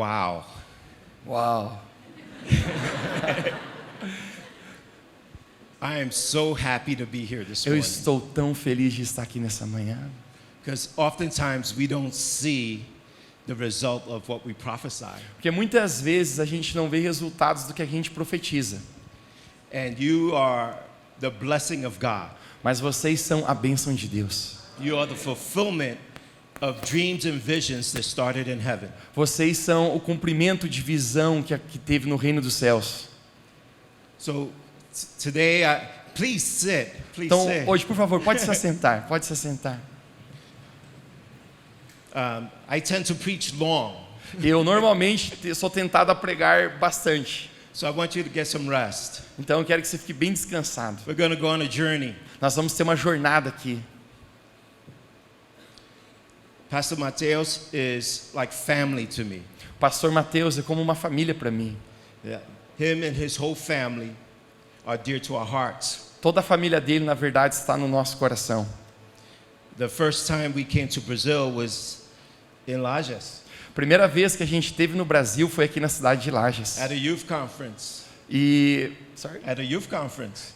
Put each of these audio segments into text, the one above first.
Wow. Uau! I am so happy to be here this Eu morning. estou tão feliz de estar aqui nessa manhã. Because oftentimes we don't see the result of what we prophesy. Porque muitas vezes a gente não vê resultados do que a gente profetiza. And you are the blessing of God. Mas vocês são a bênção de Deus. You are the fulfillment of dreams and visions that started in heaven. Vocês são o cumprimento de visão que teve no reino dos céus. So today, please sit. Please Então, sit. hoje, por favor, pode se assentar. Pode se assentar. I tend to preach long, Eu normalmente sou tentado a pregar bastante. so I want you to get some rest. Então eu quero que você fique bem descansado. We're going to go on a journey. Nós vamos ter uma jornada aqui. Pastor Mateus is like family to me. O pastor Mateus é como uma família para mim. Yeah. Him and his whole family are dear to our hearts. Toda a família dele, na verdade, está no nosso coração. The first time we came to Brazil was in Lages Primeira vez que a gente esteve no Brasil foi aqui na cidade de Lages. at a youth conference.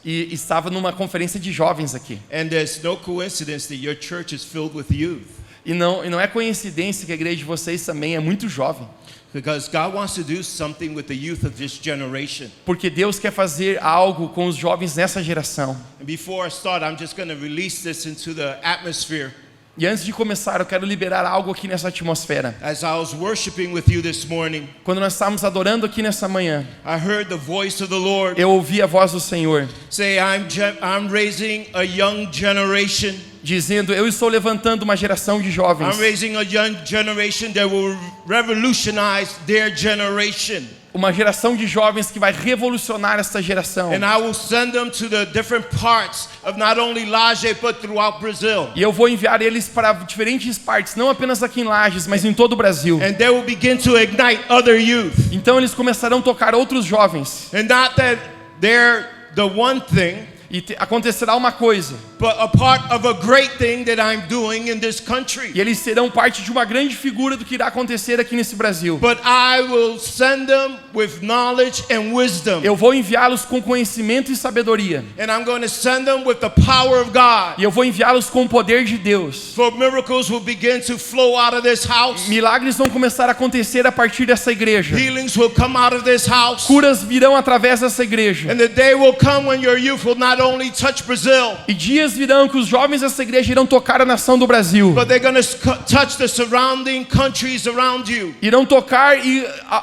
E estava numa conferência de jovens aqui. And there's no coincidence that your church is filled with youth. E não é coincidência que a igreja de vocês também é muito jovem. Because God wants to do something with the youth of this generation. Porque Deus quer fazer algo com os jovens nessa geração. And before I start, I'm just going to release this into the atmosphere. E antes de começar, eu quero liberar algo aqui nessa atmosfera. As I was worshiping with you this morning, Quando nós estávamos adorando aqui nessa manhã, I heard the voice of the Lord eu ouvi a voz do Senhor say, I'm raising a young generation. dizendo: eu estou levantando uma geração de jovens. I'm raising a young generation that will revolutionize their generation. Uma geração de jovens que vai revolucionar essa geração. And I will send them to the different parts of not only Laje but throughout Brazil. E eu vou enviar eles para diferentes partes, não apenas aqui em Lages, mas em todo o Brasil. And they will begin to ignite other youth. Então eles começarão a tocar outros jovens. And not that they're the one thing, E acontecerá uma coisa. but a part of a great thing that I'm doing in this country. E eles serão parte de uma grande figura do que irá acontecer aqui nesse Brasil. But I will send them with knowledge and wisdom. Eu vou enviá-los com conhecimento e sabedoria. And I'm going to send them with the power of God. E eu vou enviá-los com o poder de Deus. For miracles will begin to flow out of this house. Milagres vão começar a acontecer a partir dessa igreja. Healings will come out of this house. Curas virão através dessa igreja. And the day will come when your youth will not only touch Brazil, E dias virão que os jovens dessa igreja irão tocar a nação do Brasil. but they're going to touch the surrounding countries around you. Irão tocar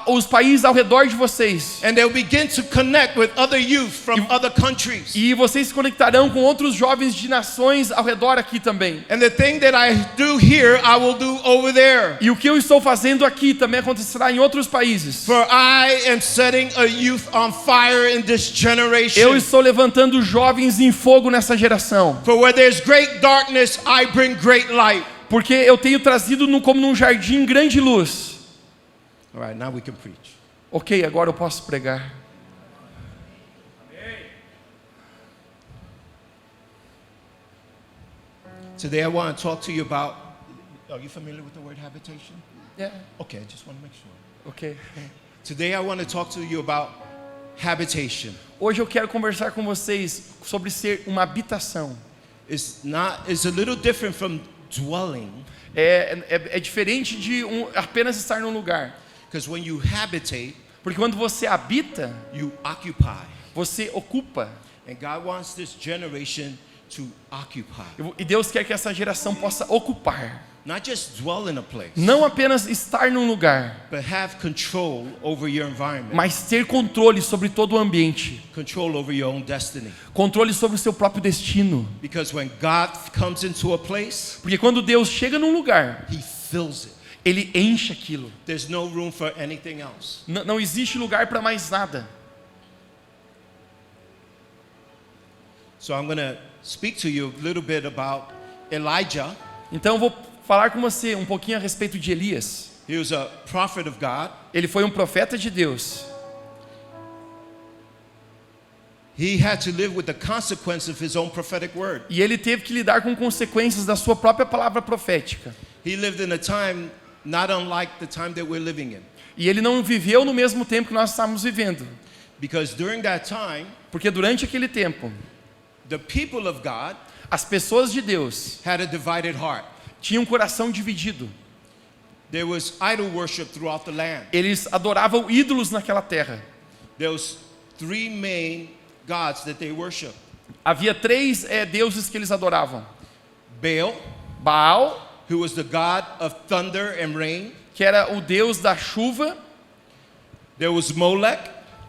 os países ao redor de vocês. And they'll begin to connect with other youth from other countries. E vocês se conectarão com outros jovens de nações ao redor aqui também. And the thing that I do here, I will do over there. E o que eu estou fazendo aqui também acontecerá em outros países. For I am setting a youth on fire in this Eu generation. estou levantando jovens em fogo nessa geração. For where there's great darkness, I bring great light. Porque eu tenho trazido como num jardim grande luz. All right, now we can preach. Ok, agora eu posso pregar. Today I want to talk to you about, are you familiar with the word habitation? Yeah. Okay, I just want to make sure. Ok. Today I want to talk to you about habitation. Hoje eu quero conversar com vocês sobre ser uma habitação. It's a little different from dwelling. É diferente de apenas estar num lugar. Because when you habitate, Porque quando você habita, you occupy. você ocupa. And God wants this generation to occupy. E Deus quer que essa geração possa ocupar. Not just dwell in a place, Não apenas estar num lugar, but have control over your environment, mas ter controle sobre todo o ambiente. control over your own destiny. Controle sobre o seu próprio destino. Because when God comes into a place, Porque quando Deus chega num lugar, He fills it. Ele enche aquilo. There's no room for anything else. Não existe lugar para mais nada. So I'm going to speak to you a little bit about Elijah. Então eu vou falar com você um pouquinho a respeito de Elias. He was a prophet of God. Ele foi um profeta de Deus. He had to live with the consequence of his own prophetic word. E ele teve que lidar com consequências da sua própria palavra profética. He lived in a time not unlike the time that we're living in. E ele não viveu no mesmo tempo que nós estamos vivendo. Because during that time, Porque durante aquele tempo, the people of God as pessoas de Deus had a divided heart. tinham um coração dividido. There was idol worship throughout the land. Eles adoravam ídolos naquela terra. There was 3 main gods that they worshiped. Havia 3 deuses que eles adoravam. Baal, Baal, who was the god of thunder and rain. que era o deus da chuva. There was Molech,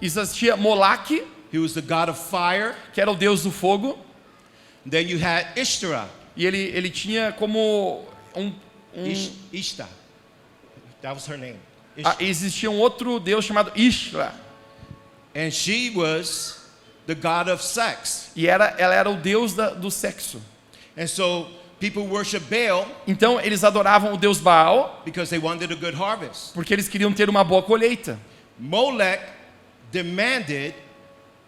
Existia Moloque, he was the god of fire. que era o deus do fogo. Then you had Ishtar. E ele tinha como Ishtar. That was her name. existia um outro deus chamado Ishtar. And she was the god of sex. E ela era o deus do sexo. And so people worship Baal Então eles adoravam o deus Baal because they wanted a good harvest. porque eles queriam ter uma boa colheita. Molech demanded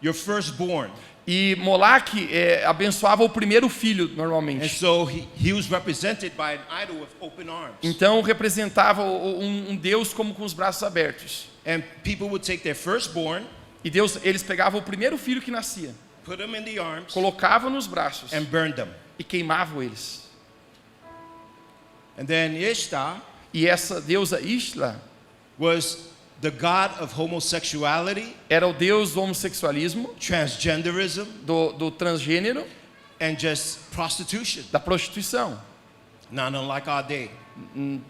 your firstborn. E Moloque abençoava o primeiro filho And normalmente. so he was represented by an idol with open arms. Então representava um deus como com os braços abertos. And people would take their firstborn, E eles pegavam o primeiro filho que nascia, put them in the arms, colocavam nos braços and burned them. e queimavam eles. And then Ishtar E essa deusa Ishtar was the god of homosexuality, era o deus do homossexualismo, transgenderism, do transgênero, and just prostitution. da prostituição. Not unlike our day.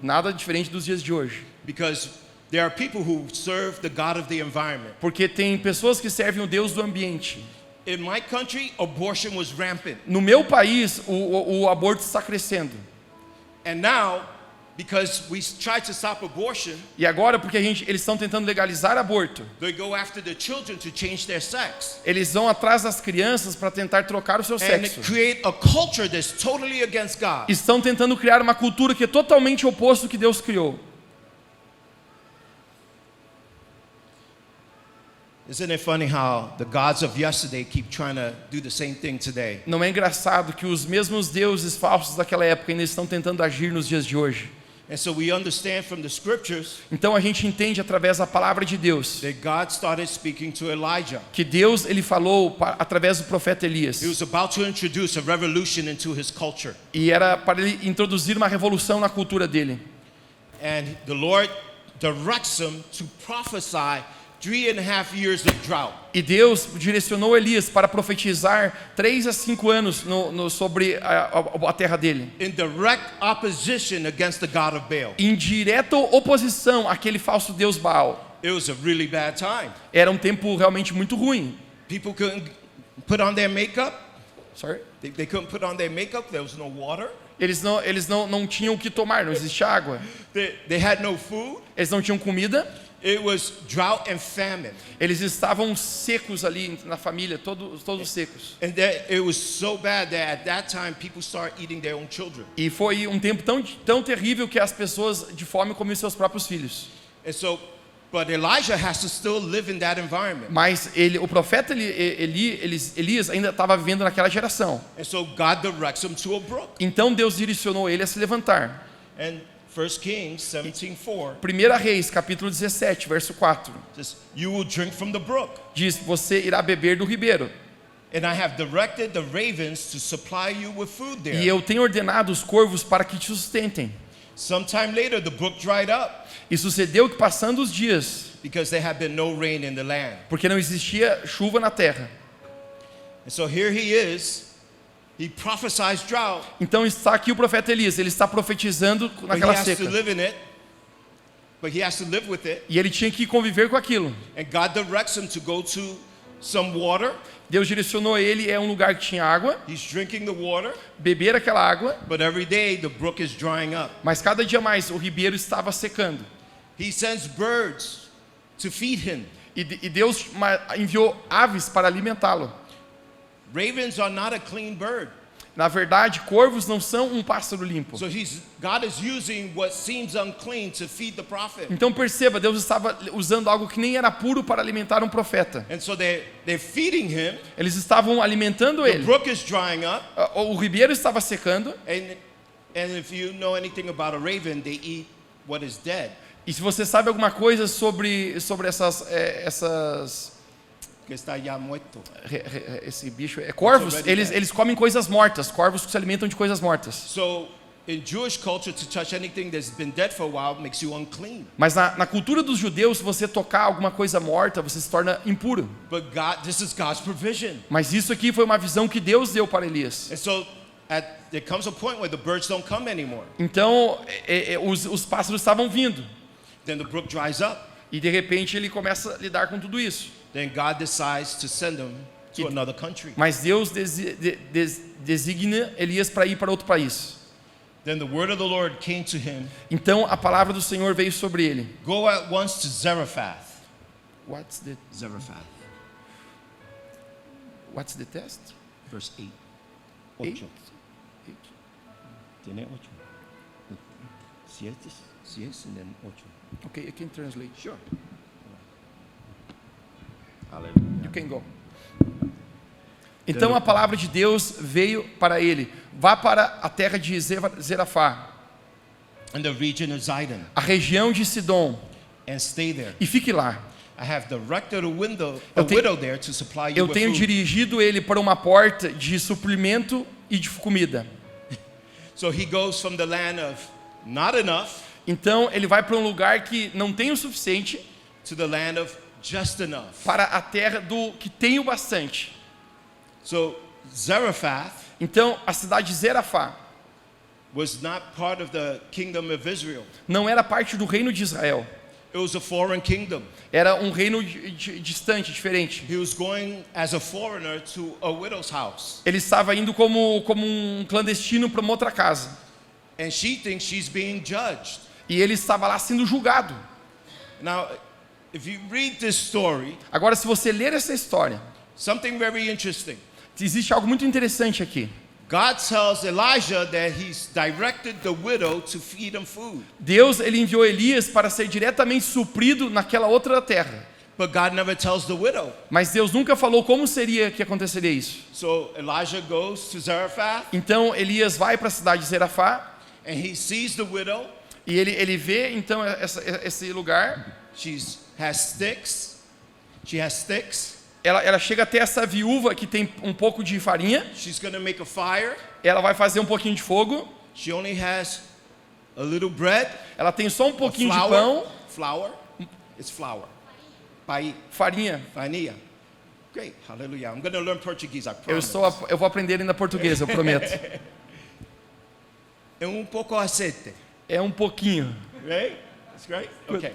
Nada diferente dos dias de hoje. Because there are people who serve the god of the environment. Porque tem pessoas que servem o deus do ambiente. In my country, abortion was rampant. No meu país, o aborto está crescendo. And now, because we try to stop abortion, E agora, porque eles estão tentando legalizar aborto, they go after the children to change their sex. eles vão atrás das crianças para tentar trocar o seu And sexo. create a culture that's totally against God. Estão tentando criar uma cultura que é totalmente oposto do que Deus criou. Isn't it funny how the gods of yesterday keep trying to do the same thing today? Não é engraçado que os mesmos deuses falsos daquela época ainda estão tentando agir nos dias de hoje? And so we understand from the scriptures Então a gente entende através da palavra de Deus that God started speaking to Elijah. que Deus ele falou através do profeta Elias. He was about to introduce a revolution into his culture. E era para ele introduzir uma revolução na cultura dele. And the Lord directs him to prophesy 3.5 years of drought. E Deus direcionou Elias para profetizar 3 a 5 anos sobre a terra dele. In direct opposition against the God of Baal. Em direta oposição àquele falso deus Baal. It was a really bad time. Era um tempo realmente muito ruim. People couldn't put on their makeup. Sorry? They couldn't put on their makeup. There was no water. Eles não tinham o que tomar, não existia água. They had no food. Eles não tinham comida. It was drought and famine. Eles estavam secos ali na família, todos secos. And it was so bad that at that time people started eating their own children. E foi um tempo tão terrível que as pessoas de fome comiam seus próprios filhos. And so, but Elijah has to still live in that environment. Mas o profeta Elias ainda estava vivendo naquela geração. And so God directs him to a brook. Então Deus direcionou ele a se levantar. And 1 Kings 17:4 1 Reis, capítulo 17, verso 4. says, "You will drink from the brook, Diz, você irá beber do ribeiro. and I have directed the ravens to supply you with food there." E eu tenho ordenado os corvos para que te sustentem. Sometime later, the brook dried up E sucedeu que passando os dias, because there had been no rain in the land. porque não existia chuva na terra. And so here he is. He prophesies drought, Então está aqui o profeta Elias, ele está profetizando but he naquela has to seca. live in it. But he has to live with it. E ele tinha que conviver com aquilo. And God directs him to go to some water. Deus direcionou ele a um lugar que tinha água, He's drinking the water, beber aquela água, but every day the brook is drying up. mas cada dia mais o ribeiro estava secando. He sends birds to feed him. E Deus enviou aves para alimentá-lo. Ravens are not a clean bird. Na verdade, corvos não são um pássaro limpo. So God is using what seems unclean to feed the prophet. Então perceba, Deus estava usando algo que nem era puro para alimentar um profeta. And so they're feeding him. Eles estavam alimentando The ele. brook is drying up. O ribeiro estava secando. And if you know anything about a raven, they eat what is dead. E se você sabe alguma coisa sobre essas Que está ya muerto. esse bicho, corvos, eles comem coisas mortas, corvos que se alimentam de coisas mortas. So in Jewish culture, to touch anything that's been dead for a while makes you unclean. Mas na cultura dos judeus, se você tocar alguma coisa morta, você se torna impuro. But God, this is God's provision. Mas isso aqui foi uma visão que Deus deu para Elias. And so there comes a point where the birds don't come anymore. Então, os pássaros estavam vindo. Then the brook dries up. E de repente ele começa a lidar com tudo isso. Then God decides to send them to another country. Mas Deus designa Elias para ir para outro país. Then the word of the Lord came to him. Então a palavra do Senhor veio sobre ele. Go at once to Zarephath. What's Zarephath. the test? Verse 8. 8. Tiene 8. 7, and then 8. Okay, I can translate. Sure. You can go. Então a palavra de Deus veio para ele. Vá para a terra de Zerafá, In the region of Zidon, a região de Sidom, and stay there. e fique lá. I have directed a widow there to supply you Eu with tenho food. dirigido ele para uma porta de suprimento e de comida. So he goes from the land of not enough Então ele vai para um lugar que não tem o suficiente to the land of just enough. para a terra do que tem o bastante. So Zarephath Então a cidade de Zerafá was not part of the kingdom of Israel. não era parte do reino de Israel. It was a foreign kingdom. Era um reino distante, diferente. He was going as a foreigner to a widow's house. Ele estava indo como um clandestino para uma outra casa. And she thinks she's being judged. E ele estava lá sendo julgado. Now, if you read this story, Agora, se você ler essa história, something very interesting. existe algo muito interessante aqui. God tells Elijah that he's directed the widow to feed him food. Deus, ele enviou Elias para ser diretamente suprido naquela outra terra. But God never tells the widow. Mas Deus nunca falou como seria que aconteceria isso. So Elijah goes to Zarephath Então Elias vai para a cidade de Zerafá and he sees the widow. e ele vê então esse lugar. She has sticks. Ela chega até essa viúva que tem um pouco de farinha. She's going to make a fire. Ela vai fazer um pouquinho de fogo. She only has a little bread. Ela tem só um pouquinho de pão. Flour. It's flour. Farinha. Farinha. Great. Hallelujah. I'm going to learn Portuguese, I promise. Eu vou aprender ainda português, eu prometo. É um pouco aceite. É um pouquinho. Right? That's great. Okay.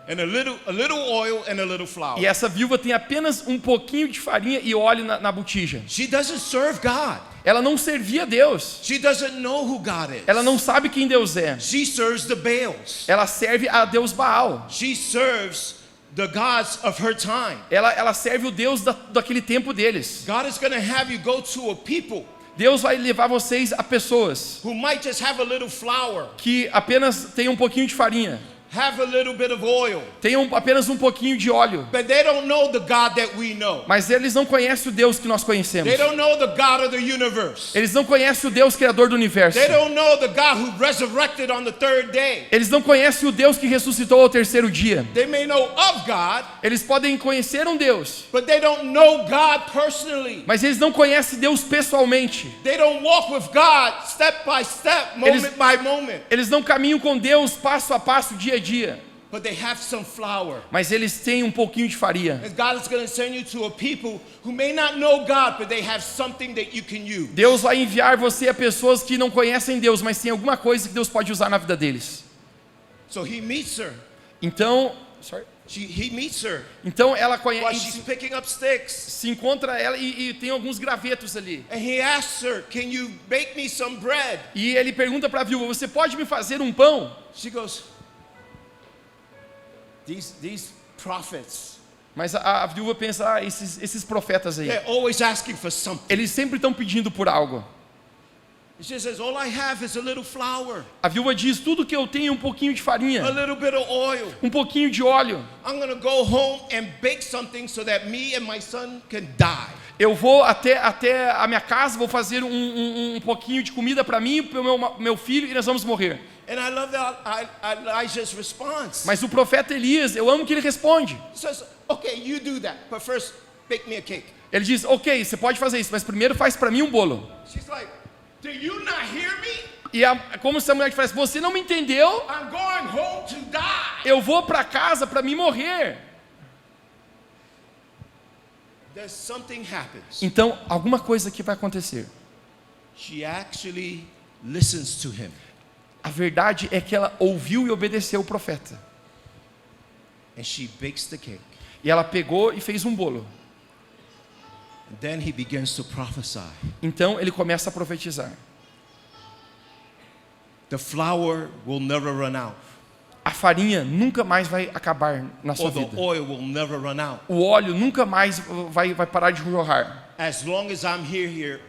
And a little oil and a little flour. E essa viúva tem apenas um pouquinho de farinha e óleo na botija. She doesn't serve God. Ela não servia a Deus. She doesn't know who God is. Ela não sabe quem Deus é. She serves the Baals. Ela serve a Deus Baal. She serves the gods of her time. Ela serve o Deus daquele tempo deles. God is going to have you go to a people Deus vai levar vocês a pessoas who might just have a little flour, que apenas têm um pouquinho de farinha, have a little bit of oil, tenham apenas um pouquinho de óleo, but they don't know the God that we know. mas eles não conhecem o Deus que nós conhecemos. They don't know the God of the universe. Eles não conhecem o Deus criador do universo. They don't know the God who resurrected on the third day. Eles não conhecem o Deus que ressuscitou ao terceiro dia. They may know of God, Eles podem conhecer um Deus, but they don't know God personally. mas eles não conhecem Deus pessoalmente. They don't walk with God step by step, moment by moment. Eles não caminham com Deus passo a passo, dia a dia. But they have some flour. Mas eles têm um pouquinho de farinha. And God is going to send you to a people who may not know God, but they have something that you can use. Deus vai enviar você a pessoas que não conhecem Deus, mas tem alguma coisa que Deus pode usar na vida deles. So he meets her. Então, He meets her então ela while she's conhece, picking up sticks. se encontra ela e tem alguns gravetos ali. And he asks her, "Can you bake me some bread?" E ele pergunta para a viúva: você pode me fazer um pão? She goes, These prophets, Mas a viúva pensa: esses profetas aí, they're always asking for something. eles sempre estão pedindo por algo. She says, all I have is a little flour, A viúva diz: tudo que eu tenho é um pouquinho de a farinha, little bit of oil. um pouquinho de óleo. I'm going to go home and bake something so that me and my son can die. Eu vou até a minha casa, vou fazer um pouquinho de comida para mim e para o meu filho e nós vamos morrer. And I love Elijah's response. Mas o profeta Elias, eu amo que ele responde. He says, okay, you do that, but first bake me a cake. Ele diz, ok, você pode fazer isso, mas primeiro faz para mim um bolo. She's like, do you not hear me? E como se a mulher falasse, você não me entendeu? I'm going home to die. Eu vou para casa para me morrer. There's something happens. Então, alguma coisa aqui vai acontecer. She actually listens to him. A verdade é que ela ouviu e obedeceu o profeta. And she bakes the cake. E ela pegou e fez um bolo. And then he begins to prophesy. Então ele começa a profetizar. The flour will never run out. A farinha nunca mais vai acabar na sua Or the vida. oil will never run out. O óleo nunca mais vai parar de jorrar. As long as I'm here,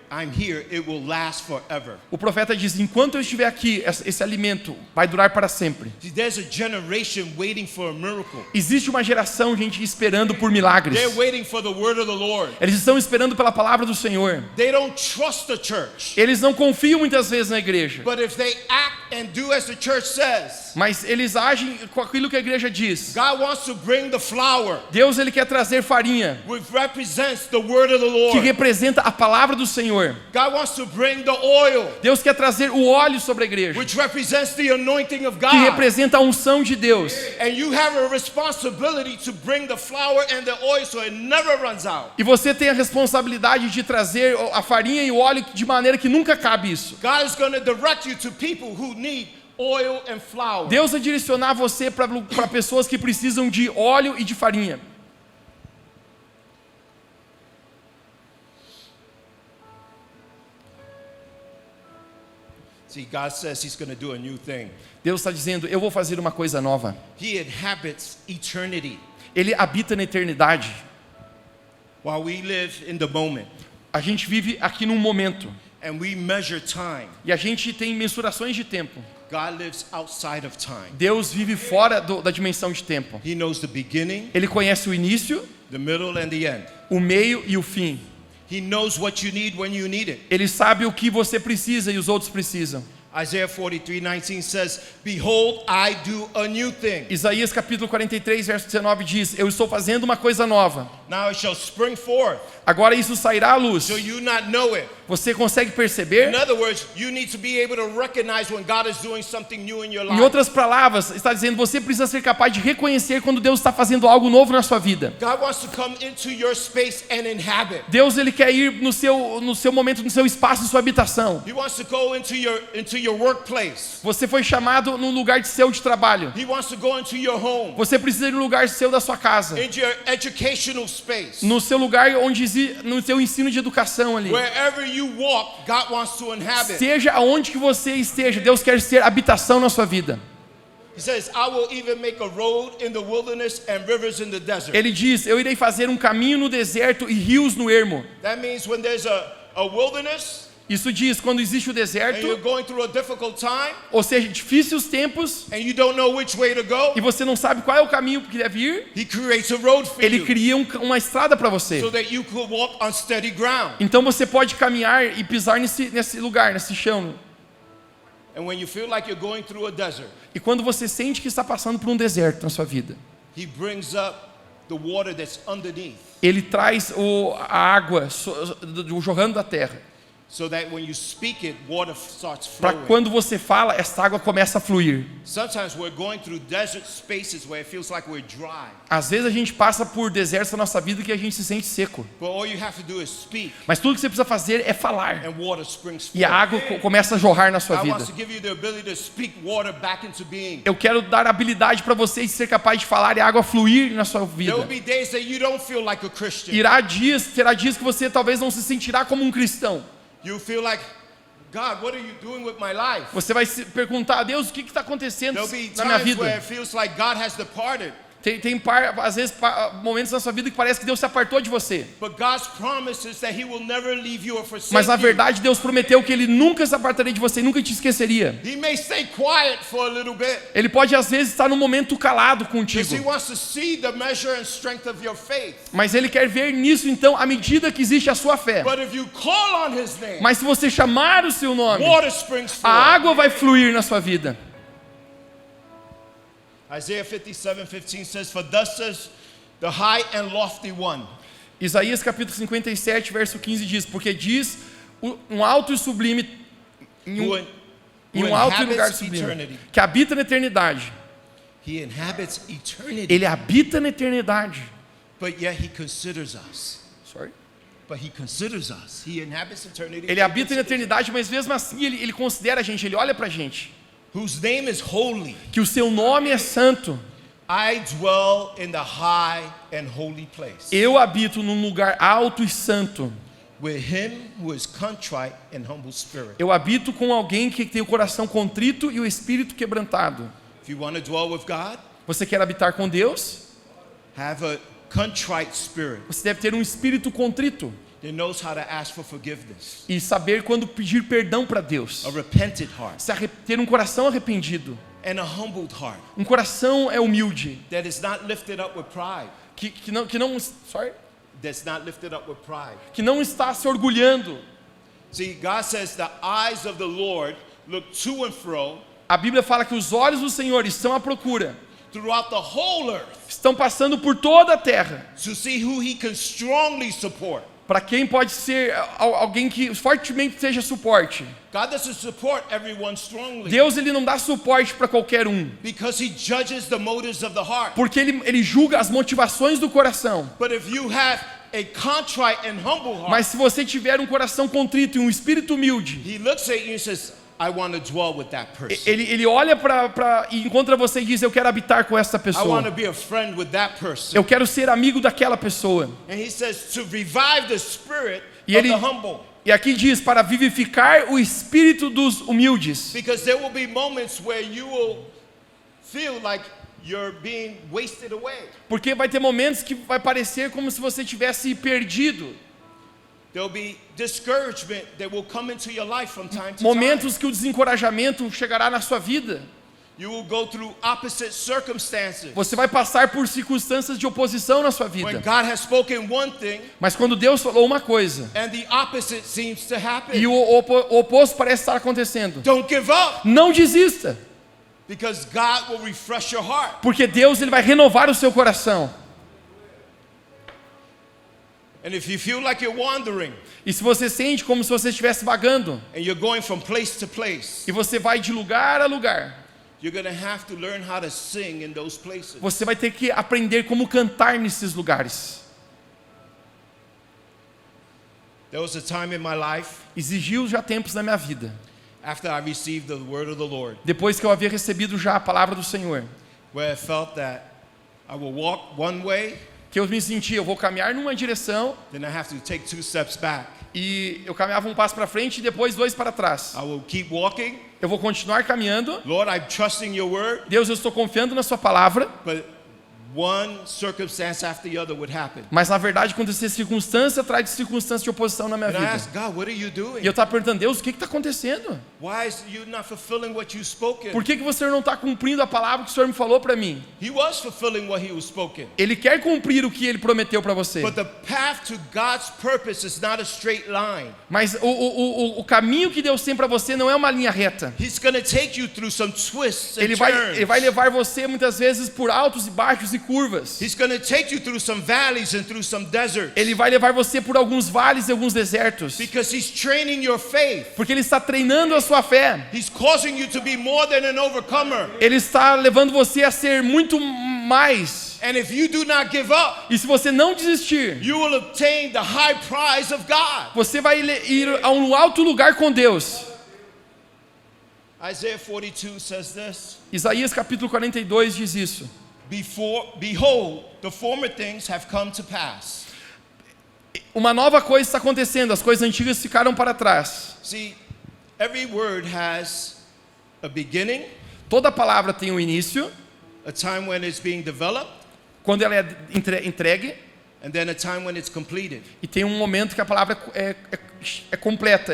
it will last forever. O profeta diz, enquanto eu estiver aqui, esse alimento vai durar para sempre. See, there's a generation waiting for a miracle. Existe uma geração, gente, esperando por milagres. They're waiting for the word of the Lord. Eles estão esperando pela palavra do Senhor. They don't trust the church. Eles não confiam muitas vezes na igreja. But if they act and do as the church says, Mas eles agem com aquilo que a igreja diz. God wants to bring the flour, Deus, ele quer trazer farinha, which represents the word of the que Lord. representa a palavra do Senhor. God wants to bring the oil, Deus quer trazer o óleo sobre a igreja, which represents the anointing of que God. representa a unção de Deus. And you have a responsibility to bring the flour and the oil so it never runs out. E você tem a responsabilidade de trazer a farinha e o óleo de maneira que nunca cabe isso. God is going to direct you to people who need oil and flour. Deus vai direcionar você para pessoas que precisam de óleo e de farinha. See, God says He's going to do a new thing. Deus está dizendo, eu vou fazer uma coisa nova. He inhabits eternity Ele habita na eternidade. while we live in the moment A gente vive aqui num momento. and we measure time. E a gente tem mensurações de tempo. God lives outside of time. Deus vive fora da dimensão de tempo. He knows the beginning, Ele conhece o início, the middle, and the end. o meio e o fim. He knows what you need when you need it. Ele sabe o que você precisa e os outros precisam. Isaiah 43:19 says, "Behold, I do a new thing. Isaías capítulo 43, verso 19 diz, eu estou fazendo uma coisa nova. Now it shall spring forth. Agora isso sairá à luz. Do you not know it?" Você consegue perceber? In other words, you need to be able to recognize when God is doing something new in your Em life. outras palavras, está dizendo, você precisa ser capaz de reconhecer quando Deus está fazendo algo novo na sua vida. God wants to come into your space and inhabit. Deus, ele quer ir no seu momento, no seu espaço, na sua habitação. He wants to go into your workplace. Você foi chamado num lugar seu de trabalho. He wants to go into your home, Você precisa ir no lugar seu da sua casa. into your educational space. No seu lugar no seu ensino de educação ali. Wherever you walk, God wants to inhabit. Seja aonde que você esteja, Deus quer ser habitação na sua vida. He says, "I will even make a road in the wilderness and rivers in the desert." Ele diz, eu irei fazer um caminho no deserto e rios no ermo. That means when there's a wilderness Isso diz, quando existe o and you're deserto, going through a difficult time ou seja, difíceis tempos, and you don't know which way to go, e você não sabe qual é o caminho que deve ir, He creates a road for Ele you cria uma estrada para você. so that you could walk on steady ground. Então você pode caminhar e pisar nesse lugar, nesse chão. And when you feel like you're going through a desert, E quando você sente que está passando por um deserto na sua vida, He brings up the water that's underneath Ele traz a água jorrando da terra. so that when you speak it, water starts Para flowing. quando você fala, essa água começa a fluir. Sometimes we're going through desert spaces where it feels like we're dry. Às vezes a gente passa por desertos na nossa vida que a gente se sente seco. But all you have to do is speak Mas tudo que você precisa fazer é falar. and water springs E a forth. água começa a jorrar na sua God vida. wants to give you the ability to speak water back into being. Eu quero dar habilidade para você de ser capaz de falar e a água fluir na sua There will vida. be days that you don't feel like a Christian. Terá dias que você talvez não se sentirá como um cristão. You feel like, God, what are you doing with my life? Você vai se perguntar, Deus, o que está acontecendo There'll be na minha times where vida? it feels like God has departed. Às vezes, momentos na sua vida que parece que Deus se apartou de você. But God's promise is that He will never leave you or forsake Mas na you. verdade, Deus prometeu que Ele nunca se apartaria de você, nunca te esqueceria. He may stay quiet for a little bit Ele pode às vezes estar num momento calado because contigo. He wants to see the measure and strength of your faith. Mas Ele quer ver nisso então a medida que existe a sua fé. But if you call on His name, Mas se você chamar o seu nome, water springs a forth. água vai fluir na sua vida. Isaiah 57:15 says, "For thus says the high and lofty one." Isaías capítulo 57, verso 15 diz, porque diz um alto e sublime, em um alto e lugar sublime, que habita na eternidade. He inhabits eternity. Ele habita na eternidade. But yet he considers us. Sorry. But he considers us. He inhabits eternity. Ele habita na eternidade, mas mesmo assim ele considera a gente, ele olha pra gente. Whose name is holy. Que o seu nome é santo. I dwell in the high and holy place. Eu habito num lugar alto e santo. With him who is contrite and humble spirit. Eu habito com alguém que tem o coração contrito e o espírito quebrantado. If you want to dwell with God, você quer habitar com Deus? Have a contrite spirit. Você deve ter um espírito contrito. That knows how to ask for forgiveness. E saber quando pedir perdão para Deus. A repentant heart. Ter um coração arrependido. And a humbled heart. Um coração humilde. That is not lifted up with pride. Que não, sorry? That's not lifted up with pride. Que não está se orgulhando. See, God says the eyes of the Lord look to and fro. A Bíblia fala que os olhos do Senhor estão à procura. Throughout the whole earth. Estão passando por toda a terra. To see who he can strongly support. Para quem pode ser alguém que fortemente seja suporte. God doesn't support everyone strongly. Deus ele não dá suporte para qualquer um. Because he judges the motives of the heart. Porque ele julga as motivações do coração. But if you have a contrite and humble heart, mas se você tiver um coração contrito e um espírito humilde, he looks at you and says, I want to dwell with that person. Ele olha e encontra você e diz, eu quero habitar com essa pessoa. I want to be a friend with that person. Eu quero ser amigo daquela pessoa. And he says to revive the spirit E of the humble. E aqui diz para vivificar o espírito dos humildes. Because there will be moments where you will feel like you're being wasted away. Porque vai ter momentos que vai parecer como se você tivesse perdido. There'll be discouragement that will come into your life from time to Momentos time. que o desencorajamento chegará na sua vida. You will go through opposite circumstances. Você vai passar por circunstâncias de oposição na sua vida. When God has spoken one thing, mas quando Deus falou uma coisa, and the opposite seems to happen. E o oposto parece estar acontecendo. Don't give up. Não desista. Because God will refresh your heart. Porque Deus ele vai renovar o seu coração. And if you feel like you're wandering, e se você sente como se você estivesse vagando, and you're going from place to place, e você vai de lugar a lugar, you're going to have to learn how to sing in those places. Você vai ter que aprender como cantar nesses lugares. There was a time in my life, exigiu já tempos na minha vida, after I received the word of the Lord, depois que eu havia recebido já a palavra do Senhor, where I felt that I will walk one way, que eu me sentia, eu vou caminhar numa direção, then I have to take 2 steps back. E eu caminhava um passo para frente e depois 2 para trás. I will keep walking. Eu vou continuar caminhando. Lord, I'm trusting your word. Deus, eu estou confiando na sua palavra. But one circumstance after the other would happen. Mas na verdade acontecer circunstância atrás de circunstância de oposição na minha vida. And I asked God, what are you doing? E eu estava perguntando, Deus, o que está acontecendo? Why is you not fulfilling what you spoken? Por que você não está cumprindo a palavra que o Senhor me falou para mim? He was fulfilling what he was spoken. Ele quer cumprir o que ele prometeu para você. But the path to God's purpose is not a straight line. Mas o caminho que Deus tem para você não é uma linha reta. He's going to take you through some twists and Ele vai levar você muitas vezes por altos e baixos e curvas. He's going to take you through some valleys and through some deserts. Ele vai levar você por alguns vales e alguns desertos. Because he's training your faith. Porque ele está treinando a sua fé. He's causing you to be more than an overcomer. Ele está levando você a ser muito mais. And if you do not give up, e se você não desistir, you will obtain the high prize of God. Você vai ir a um alto lugar com Deus. Isaiah 42 says this. Isaías capítulo 42 diz isso. Behold, the former things have come to pass. Uma nova coisa está acontecendo, as coisas antigas ficaram para trás. See, every word has a beginning. Toda palavra tem um início. A time when it's being developed. Quando ela é entregue. And then a time when it's completed. E tem um momento que a palavra é completa,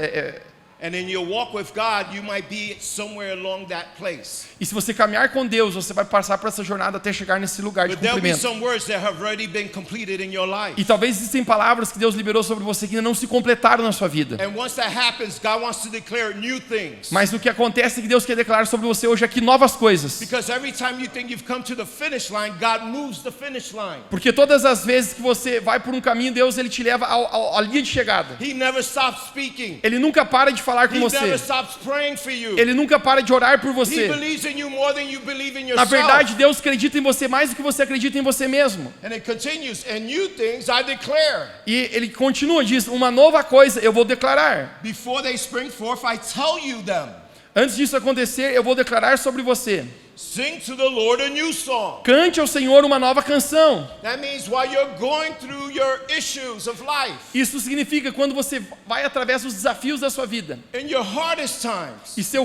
And in your walk with God, you might be somewhere along that place. E se você caminhar com Deus, você vai passar por essa jornada até chegar nesse lugar de But there'll be cumprimento. some words that have already been completed in your life. E talvez existem palavras que Deus liberou sobre você que ainda não se completaram na sua vida. And once that happens, God wants to declare new things. Mas o que acontece é que Deus quer declarar sobre você hoje aqui novas coisas. Because every time you think you've come to the finish line, God moves the finish line. Porque todas as vezes que você vai por um caminho, Deus ele te leva à linha de chegada. He never stops speaking. Ele nunca para de falar com He você. never stops praying for you. Ele nunca para de orar por He você. believes in you more than you believe in Na yourself. verdade, Deus acredita em você mais do que você acredita em você mesmo. And it continues, and new things I declare. E ele continua, diz, uma nova coisa eu vou declarar. Before they spring forth, I tell you them. Antes disso acontecer, eu vou declarar sobre você. Sing to the Lord a new song. Cante ao Senhor uma nova canção. That means while you're going through your issues of life, Isso significa quando você vai através dos desafios da sua vida. in your hardest times, E seu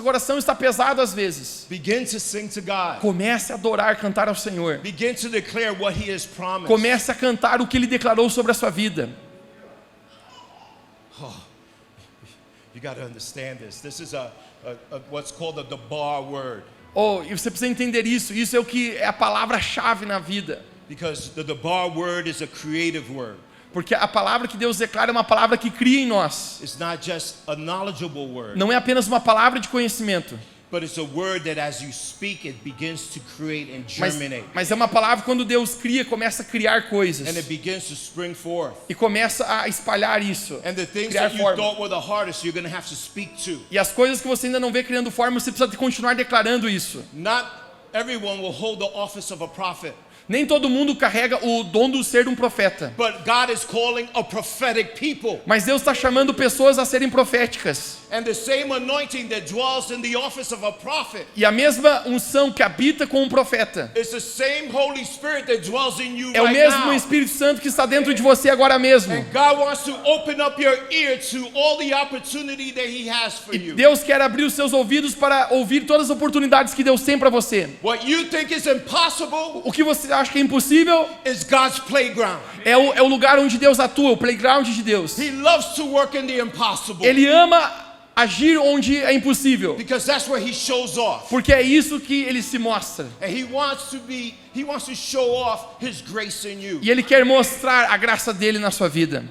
coração está pesado às vezes. begin to sing to God. Comece a adorar, cantar ao Senhor. Begin to declare what He has promised. Comece a cantar o que Ele declarou sobre a sua vida. You got to understand this. This is what's called a debar word. Oh, e você precisa entender isso. Isso é o que é a palavra-chave na vida. Because the debar word is a creative word. Porque a palavra que Deus declara é uma palavra que cria em nós. It's not just a knowledgeable word, Não é apenas uma palavra de conhecimento. but it's a word that as you speak it begins to create and germinate. Mas é uma palavra quando Deus cria, começa a criar coisas. And it begins to spring forth. E começa a espalhar isso. And the things Criar that you forma. thought were the hardest, you're going to have to speak to. E as coisas que você ainda não vê criando forma, você precisa continuar declarando isso. Not everyone will hold the office of a prophet, Nem todo mundo carrega o dom do ser um profeta. but God is calling a prophetic people. Mas Deus está chamando pessoas a serem proféticas. And the same anointing that dwells in the office of a prophet E a mesma unção que habita com um profeta is the same Holy Spirit that dwells in you é o right mesmo now. Espírito Santo que está dentro de você agora mesmo. And God wants to open up your ear to all the opportunity that He has for E you. Deus quer abrir os seus ouvidos para ouvir todas as oportunidades que Deus tem para você. What you think is impossible O que você acha que é impossível is God's playground. é o lugar onde Deus atua, o playground de Deus. He loves to work in the impossible Ele ama agir onde é impossível, because that's where He shows off. porque é isso que Ele se mostra. And He wants to show off His grace in you. E Ele quer mostrar a graça dele na sua vida.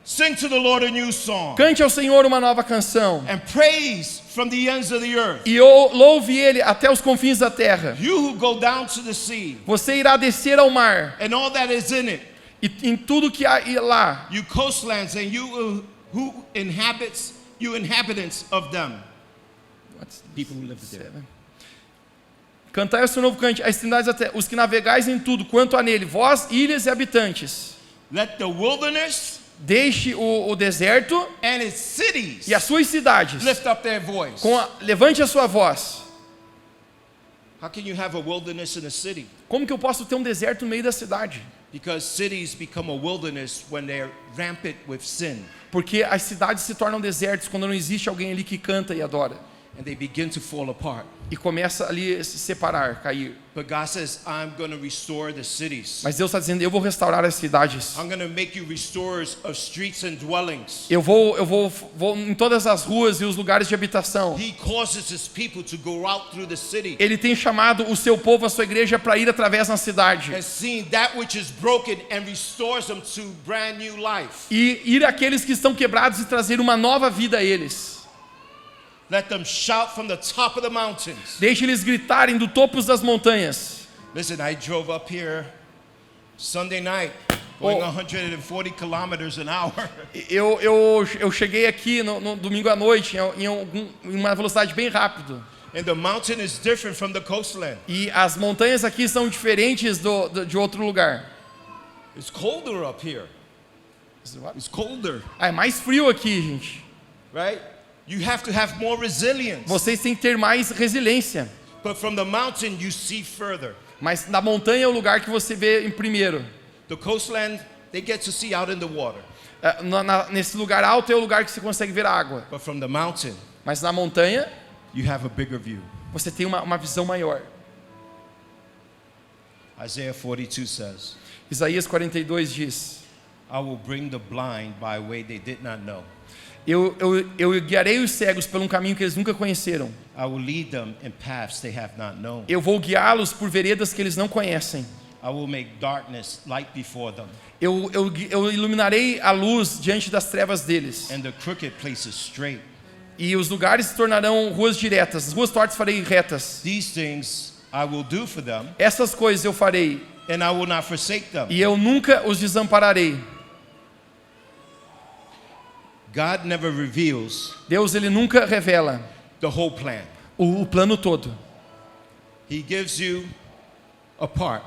Sing to the Lord a new song Cante ao Senhor uma nova canção. and praise from the ends of the earth. E louve Ele até os confins da terra. You who go down to the sea Você irá descer ao mar and all that is in it, e em tudo que há lá. you coastlands and you who inhabits, you inhabitants of them. People who live there. Cantai o seu novo cante, as extremidades até os que navegais em tudo, quanto há nele, vós, ilhas e habitantes. Let the wilderness Deixe o deserto and its cities e as suas cidades. lift up their voice. Levante a sua voz. How can you have a wilderness in a city? Como que eu posso ter um deserto no meio da cidade? Because cities become a wilderness when they're rampant with sin. Porque as cidades se tornam desertos quando não existe alguém ali que canta e adora. And they begin to fall apart. E começa ali a se separar, cair. But God says, I'm going to restore the cities. Mas Deus está dizendo, eu vou restaurar as cidades. I'm going to make you restorers of streets and dwellings. Eu vou em todas as ruas e os lugares de habitação. He causes His people to go out through the city Ele tem chamado o seu povo, a sua igreja, para ir através na cidade. and seeing that which is broken and restores them to brand new life. E ir àqueles que estão quebrados e trazer uma nova vida a eles. Let them shout from the top of the mountains. Deixe eles gritarem do topo das montanhas. Listen, I drove up here Sunday night, going Oh. 140 kilometers an hour. Eu cheguei aqui no domingo à noite em uma velocidade bem rápida. And the mountain is different from the coastland. E as montanhas aqui são diferentes de outro lugar. It's colder up here. It's colder, Ah, é mais frio aqui, gente. right? You have to have more resilience. Vocês têm que ter mais resiliência. But from the mountain, you see further. Mas na montanha é o lugar que você vê em primeiro. The coastland, they get to see out in the water. Nesse lugar alto é o lugar que você consegue ver a água. But from the mountain, Mas na montanha, you have a bigger view. você tem uma visão maior. Isaiah 42 says, Isaías 42 diz: I will bring the blind by a way they did not know. Eu guiarei os cegos por um caminho que eles nunca conheceram. I will lead them in paths they have not known. Eu vou guiá-los por veredas que eles não conhecem. I will make darkness light before them. Eu iluminarei a luz diante das trevas deles. And the crooked places straight. E os lugares se tornarão ruas diretas. As ruas tortas farei retas. These things I will do for them. Essas coisas eu farei. And I will not forsake them. E eu nunca os desampararei. God never reveals Deus, ele nunca revela the whole plan. o plano todo. He gives you a part.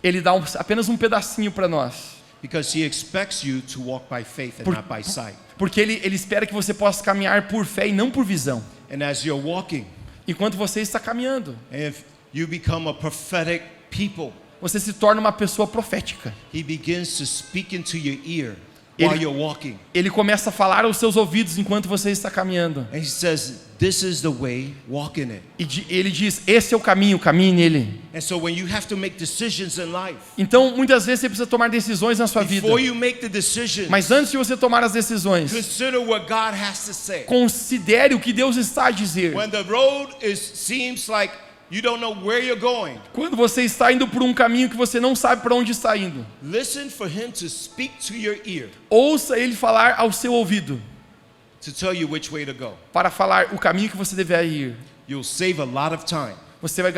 Ele dá apenas um pedacinho para nós. Because he expects you to walk by faith and not by sight. Porque ele espera que você possa caminhar por fé e não por visão. And as you're walking, enquanto você está caminhando, if you become a prophetic people, você se torna uma pessoa profética. He begins to speak into your ear while you're walking. Ele começa a falar aos seus ouvidos enquanto você está caminhando. And he says, "This is the way, walk in it." E ele diz, esse é o caminho, caminhe nele. And so when you have to make decisions in life, então muitas vezes você precisa tomar decisões na sua vida. Before you make the decisions, mas antes de você tomar as decisões, consider what God has to say. Considere o que Deus está a dizer. When the road seems like you don't know where you're going. Quando você está indo por um caminho que você não sabe para onde está indo. Listen for him to speak to your ear. Ouça ele falar ao seu ouvido. To tell you which way to go. Para falar o caminho que você deve ir. You'll save a lot of time. Você vai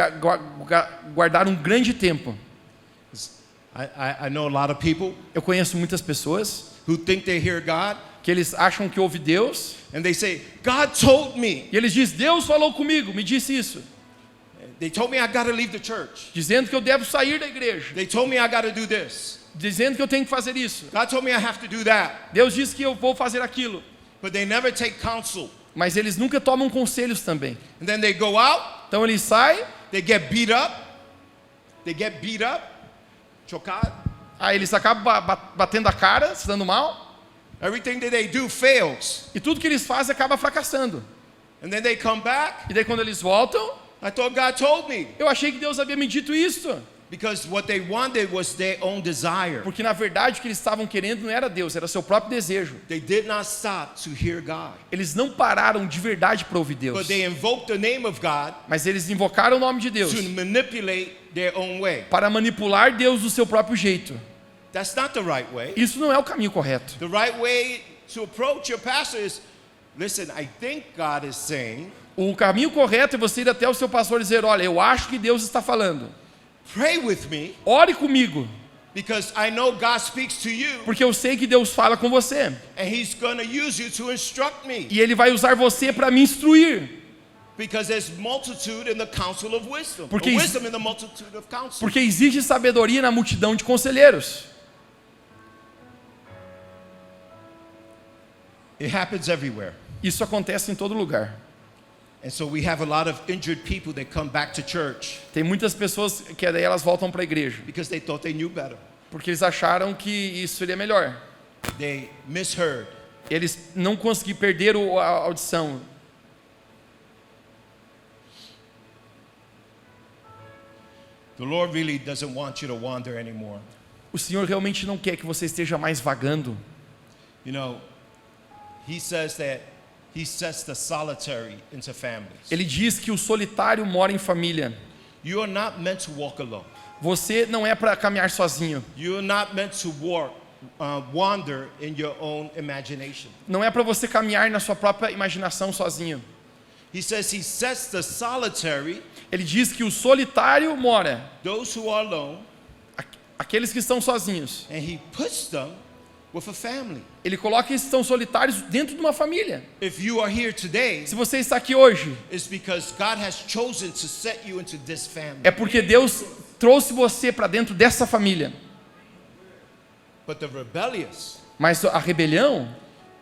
guardar um grande tempo. I know a lot of people. Eu conheço muitas pessoas. Who think they hear God. Que eles acham que ouvem Deus. And they say, God told me. E eles dizem, Deus falou comigo, me disse isso. They told me I got to leave the church. Dizendo que eu devo sair da igreja. They told me I got to do this. Dizendo que eu tenho que fazer isso. God told me I have to do that. Deus disse que eu vou fazer aquilo. But they never take counsel. Mas eles nunca tomam conselhos também. And then they go out. Então eles saem. They get beat up. They get beat up. Chocado. Aí eles acabam batendo a cara, se dando mal. Everything that they do fails. E tudo que eles fazem acaba fracassando. And then they come back. E daí quando eles voltam, I thought God told me. Eu achei que Deus havia me dito isso. Because what they wanted was their own desire. Porque na verdade o que eles estavam querendo não era Deus, era seu próprio desejo. They did not stop to hear God. Eles não pararam de verdade para ouvir Deus. But they invoked the name of God. Mas eles invocaram o nome de Deus. To manipulate their own way. Para manipular Deus do seu próprio jeito. That's not the right way. Isso não é o caminho correto. The right way to approach your pastor is, listen, I think God is saying. O caminho correto é você ir até o seu pastor e dizer, olha, eu acho que Deus está falando. Pray with me. Ore comigo. Because I know God speaks to you. Porque eu sei que Deus fala com você. And he's going to use you to instruct me. E ele vai usar você para me instruir. Because there's multitude in the counsel of wisdom. Wisdom in the multitude of counsel. Porque existe sabedoria na multidão de conselheiros. It happens everywhere. Isso acontece em todo lugar. And so we have a lot of injured people that come back to church. Tem muitas pessoas que daí elas voltam para a igreja. Because they thought they knew better. Porque eles acharam que isso seria melhor. They misheard. Eles não conseguiram perder a audição. The Lord really doesn't want you to wander anymore. O Senhor realmente não quer que você esteja mais vagando. You know, he says that he sets the solitary into families. Ele diz que o solitário mora em família. You are not meant to walk alone. Você não é para caminhar sozinho. You are not meant to wander in your own imagination. Não é para você caminhar na sua própria imaginação sozinho. He says he sets the solitary. Ele diz que o solitário mora. Those who are alone. Aqueles que estão sozinhos. And he puts them with a family. Ele coloca esses que estão solitários dentro de uma família. If you are here today, se você está aqui hoje, it's because God has chosen to set you into this family. É porque Deus trouxe você para dentro dessa família. But the rebellious Mas a rebelião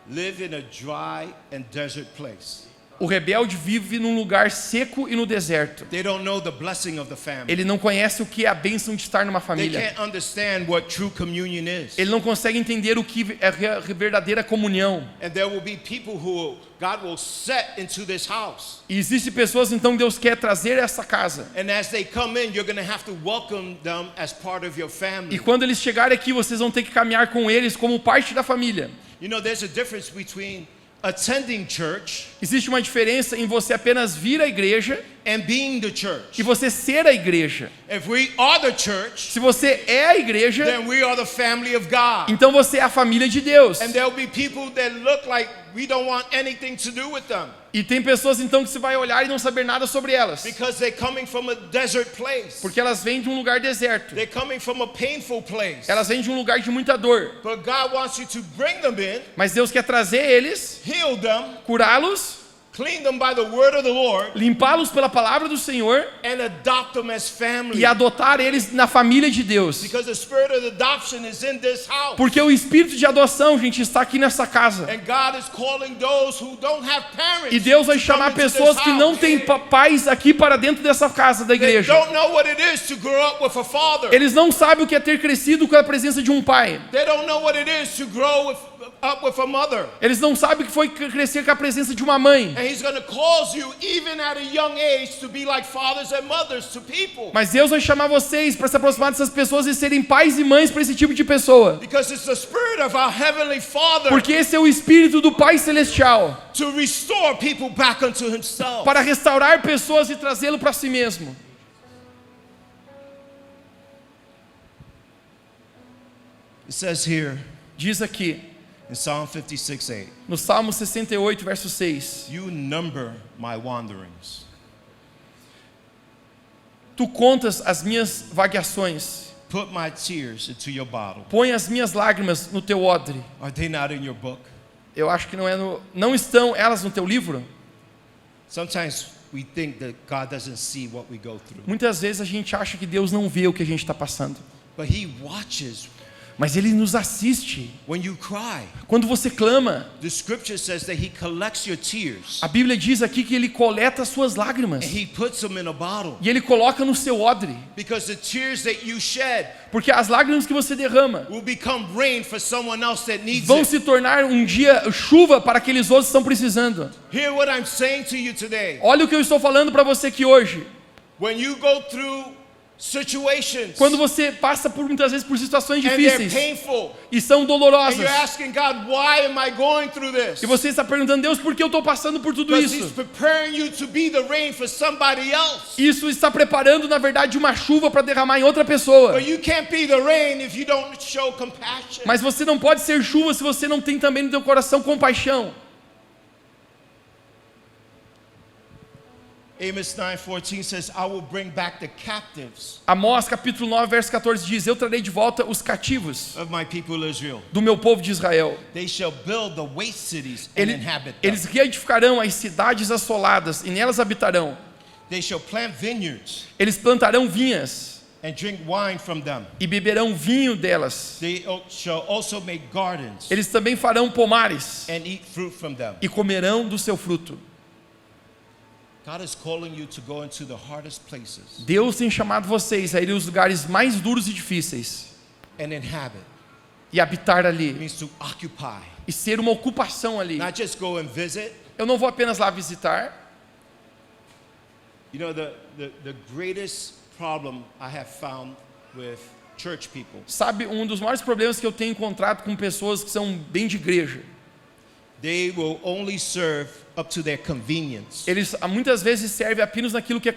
live in a dry and desert place. O rebelde vive num lugar seco e no deserto. They don't know the blessing of the family. Ele não conhece o que é a bênção de estar numa They família. can't understand what true communion is. Ele não consegue entender o que é verdadeira comunhão. And there will be people who God will set into this house. E existem pessoas então que Deus quer trazer a essa casa. And as they come in, you're going to have to welcome them as part of your family. E quando eles chegarem aqui, vocês vão ter que caminhar com eles como parte da família. You know, there's a difference between attending church Existe uma diferença em você apenas vir à igreja and being the church. e você ser a igreja. If we are the church, Se você é a igreja, then we are the family of God. então você é a família de Deus. And there'll be people that look like we don't want anything to do with them E tem pessoas então que você vai olhar e não saber nada sobre elas. because they're coming from a desert place. Porque elas vêm de um lugar deserto. They're coming from a painful place. Elas vêm de um lugar de muita dor. But God wants you to bring them in, Mas Deus quer trazer eles, heal them, curá-los, clean them by the word of the Lord, limpá-los pela palavra do Senhor and adopt them as family. e adotar eles na família de Deus. Because the spirit of adoption is in this house. Porque o espírito de adoção, gente, está aqui nessa casa. And God is calling those who don't have parents. E Deus vai to come chamar into this pessoas que não house. têm pais aqui para dentro dessa casa da They igreja. don't know what it is to grow up with a father. Eles não sabem o que é ter crescido com a presença de um pai. They don't know what it is to grow up with a mother. Eles não sabem o que foi crescer com a presença de uma mãe. And He's going to cause you, even at a young age, to be like fathers and mothers to people. Mas Deus vai chamar vocês para se aproximar dessas pessoas e serem pais e mães para esse tipo de pessoa. Because it's the spirit of our Heavenly Father Porque esse é o espírito do Pai Celestial to restore people back unto Himself. para restaurar pessoas e trazê-lo para si mesmo. It says here Diz aqui, in Psalm 56:8, no Salmo 68, verso 6. you number my wanderings. Tu contas as minhas vagueações. Put my tears into your bottle. Põe as minhas lágrimas no teu odre. Are they not in your book? Eu acho que não estão elas no teu livro? Sometimes we think that God doesn't see what we go through. Muitas vezes a gente acha que Deus não vê o que a gente está passando. But He watches Mas Ele nos assiste. when you cry. Quando você clama, The scripture says that He collects your tears a Bíblia diz aqui que Ele coleta as suas lágrimas. and He puts them in a bottle. E Ele coloca no seu odre. Because the tears that you shed Porque as lágrimas que você derrama will become rain for someone else that needs vão it. se tornar um dia chuva para aqueles outros que estão precisando. Hear what I'm saying to you today. Olha o que eu estou falando para você aqui hoje. When you go through situations Quando você passa por muitas vezes por situações and they're difíceis painful, e são and dolorosas, you're asking God, why am I going through this? e você está perguntando, Deus, por que eu estou passando por tudo Because He's isso? preparing you to be the rain for somebody else. Isso está preparando, na verdade, uma chuva para derramar em outra pessoa. But you can't be the rain if you don't show compassion. Mas você não pode ser chuva se você não tem também no teu coração compaixão. Amos 9:14 says, I will bring back the captives Amós capítulo 9, verso 14 diz, eu trarei de volta os cativos of my people Israel. do meu povo de Israel. They shall build the waste cities and inhabit them. Eles reedificarão as cidades assoladas e nelas habitarão. They shall plant vineyards Eles plantarão vinhas and drink wine from them. e beberão vinho delas. They shall also make gardens Eles também farão pomares and eat fruit from them. e comerão do seu fruto. God is calling you to go into the hardest places Deus tem chamado vocês a ir aos lugares mais duros e difíceis and inhabit. e habitar It ali means to occupy. e ser uma ocupação ali. Not just go and visit. Eu não vou apenas lá visitar. You know, the greatest problem I have found with church people, Sabe, um dos maiores problemas que eu tenho encontrado com pessoas que são bem de igreja, they will only serve up to their convenience. eles muitas vezes servem apenas naquilo que é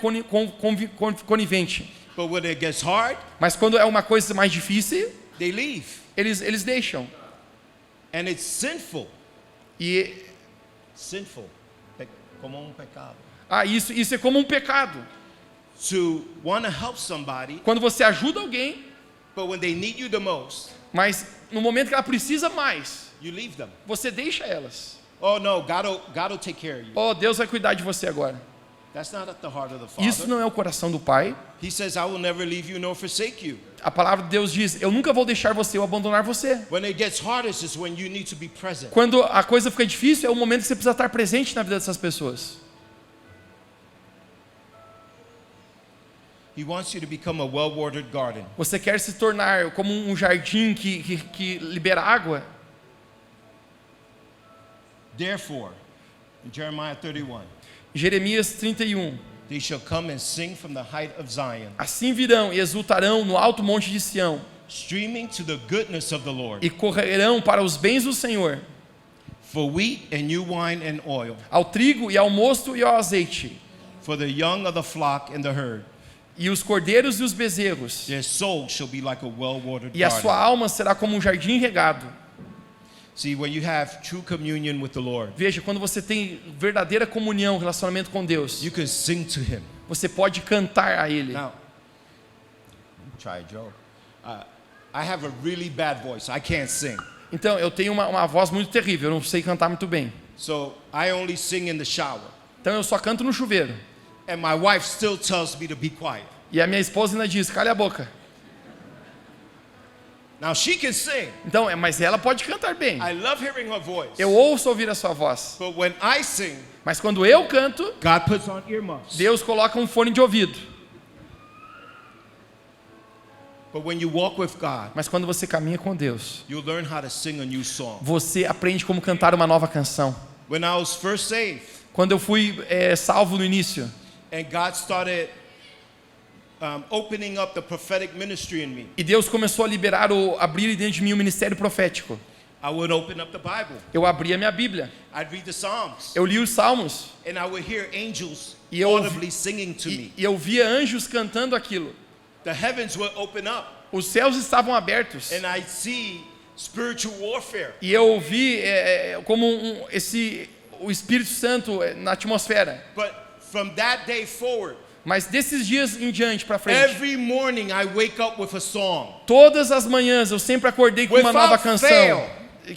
conivente. But when it gets hard, Mas quando é uma coisa mais difícil, they leave. eles deixam. And it's sinful. E Sinful. Como um pecado. isso é como um pecado. To want to help somebody, Quando você ajuda alguém, but when they need you the most, mas no momento que ela precisa mais, you leave them. você deixa elas. Oh no, God will take care of you. Oh, Deus vai cuidar de você agora. That's not at the heart of the Father. Isso não é o coração do Pai. He says, I will never leave you nor forsake you. A palavra de Deus diz: eu nunca vou deixar você ou abandonar você. When it gets hardest is when you need to be present. Quando a coisa fica difícil, é o momento que você precisa estar presente na vida dessas pessoas. He wants you to become a well-watered garden. Você quer se tornar como um jardim que libera água? Therefore, in Jeremiah 31, Jeremias 31. they shall come and sing from the height of Zion, Assim virão e exultarão no alto monte de Sião, streaming to the goodness of the Lord, e correrão para os bens do Senhor, for wheat and new wine and oil, ao trigo e ao mosto e ao azeite, for the young of the flock and the herd. e os cordeiros e os bezerros, Their soul shall be like a well-watered e a sua garden. alma será como um jardim regado. See, when you have true communion with the Lord, Veja, quando você tem verdadeira comunhão, relacionamento com Deus, you can sing to Him. você pode cantar a Ele. Now, try Joe. I have a really bad voice. I can't sing. Então, eu tenho uma voz muito terrível, eu não sei cantar muito bem. So I only sing in the shower. Então, eu só canto no chuveiro. And my wife still tells me to be quiet. E a minha esposa ainda diz: cale a boca. Now she can sing. Então, mas ela pode cantar bem. I love hearing her voice. Eu ouço ouvir a sua voz. But when I sing, Mas quando eu canto, God puts on earmuffs. Deus coloca um fone de ouvido. But when you walk with God, Mas quando você caminha com Deus, you'll learn how to sing a new song. você aprende como cantar uma nova canção. When I was first saved, Quando eu fui salvo no início, and God started opening up the prophetic ministry in me, e Deus começou a abrir dentro de mim o ministério profético, I would open up the Bible. eu abria minha Bíblia, I'd read the Psalms, eu li os Salmos, and I would hear angels E eu audibly singing to me. e eu via anjos cantando aquilo. The heavens would open up, Os céus estavam abertos. and I'd see spiritual warfare. E eu ouvi como o Espírito Santo na atmosfera. But from that day forward, Mas desses dias em diante para frente, every morning I wake up with a song. todas as manhãs eu sempre acordei com uma Without nova canção fail.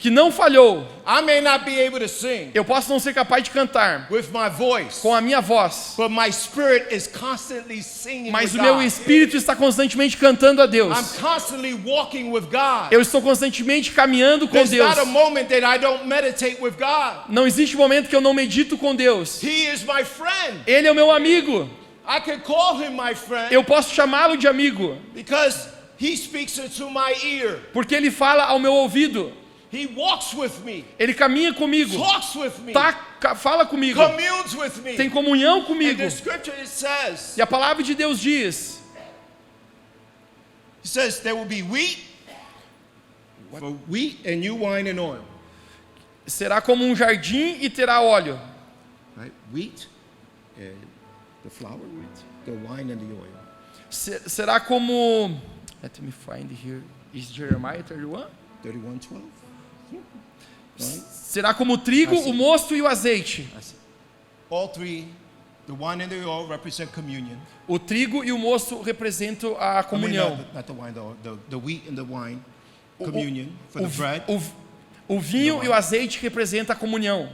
que não falhou. I may not be able to sing Eu posso não ser capaz de cantar with my voice, com a minha voz, but my spirit is constantly singing mas with o meu God. espírito está constantemente cantando a Deus. I'm constantly walking with God. Eu estou constantemente caminhando com There's Deus. not a moment that I don't meditate with God. Não existe momento que eu não medito com Deus. He is my friend. Ele é o meu amigo. I can call him my friend Eu posso chamá-lo de amigo, because he speaks into my ear. porque ele fala ao meu ouvido. He walks with me, Ele caminha comigo, talks with me, fala comigo, communes with me. tem comunhão And comigo. the scripture it says, E a palavra de Deus diz: it says there will be wheat and new wine and oil. será como um jardim e terá óleo. Right? Wheat, the flour, the wine and the oil. Será como, let me find here, is Jeremiah 31? 31:12. Será como o trigo, o mosto e o azeite. All three, the wine and the oil represent communion. O trigo e o mosto representam a comunhão. Not the wine, the wheat and the wine, communion for the bread, O vinho e o azeite representam a comunhão.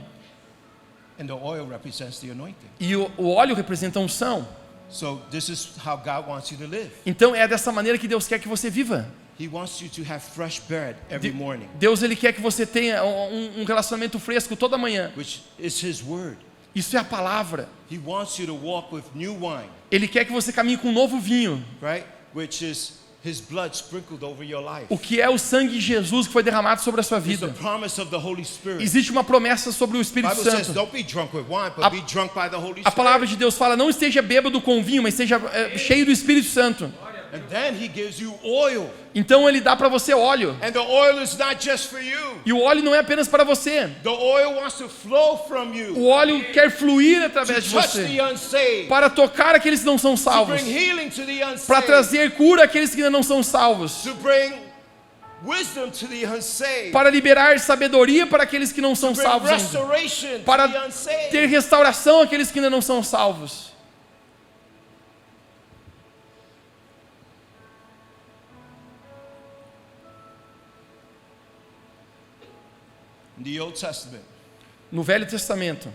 and the oil represents the anointing. E o óleo representa a unção. So this is how God wants you to live. Então é dessa maneira que Deus quer que você viva. He wants you to have fresh bread every morning, Deus ele quer que você tenha um relacionamento fresco toda manhã. which is His word. Isso é a palavra. He wants you to walk with new wine, Ele quer que você caminhe com um novo vinho. right? Which is His blood sprinkled over your life. O que é o sangue de Jesus que foi derramado sobre a sua It's the vida. promise of the Holy Spirit. Existe uma promessa sobre o The Espírito Bible says, Santo. don't be drunk with wine, but be drunk by the Holy A palavra Spirit. de Deus fala: não esteja bêbado com vinho, mas esteja cheio do Espírito Santo. And then He gives you oil. Então ele dá para você óleo. And the oil is not just for you. E o óleo não é apenas para você. The oil wants to flow from you O óleo quer fluir to através de touch você, the unsaved, para tocar aqueles que não são to salvos, bring healing to the para unsaved, trazer cura àqueles que ainda não são salvos, to bring wisdom to the unsaved, para liberar sabedoria para aqueles que não são bring salvos ainda, restoration to para the unsaved. ter restauração àqueles que ainda não são salvos. In the Old Testament, No Velho Testamento,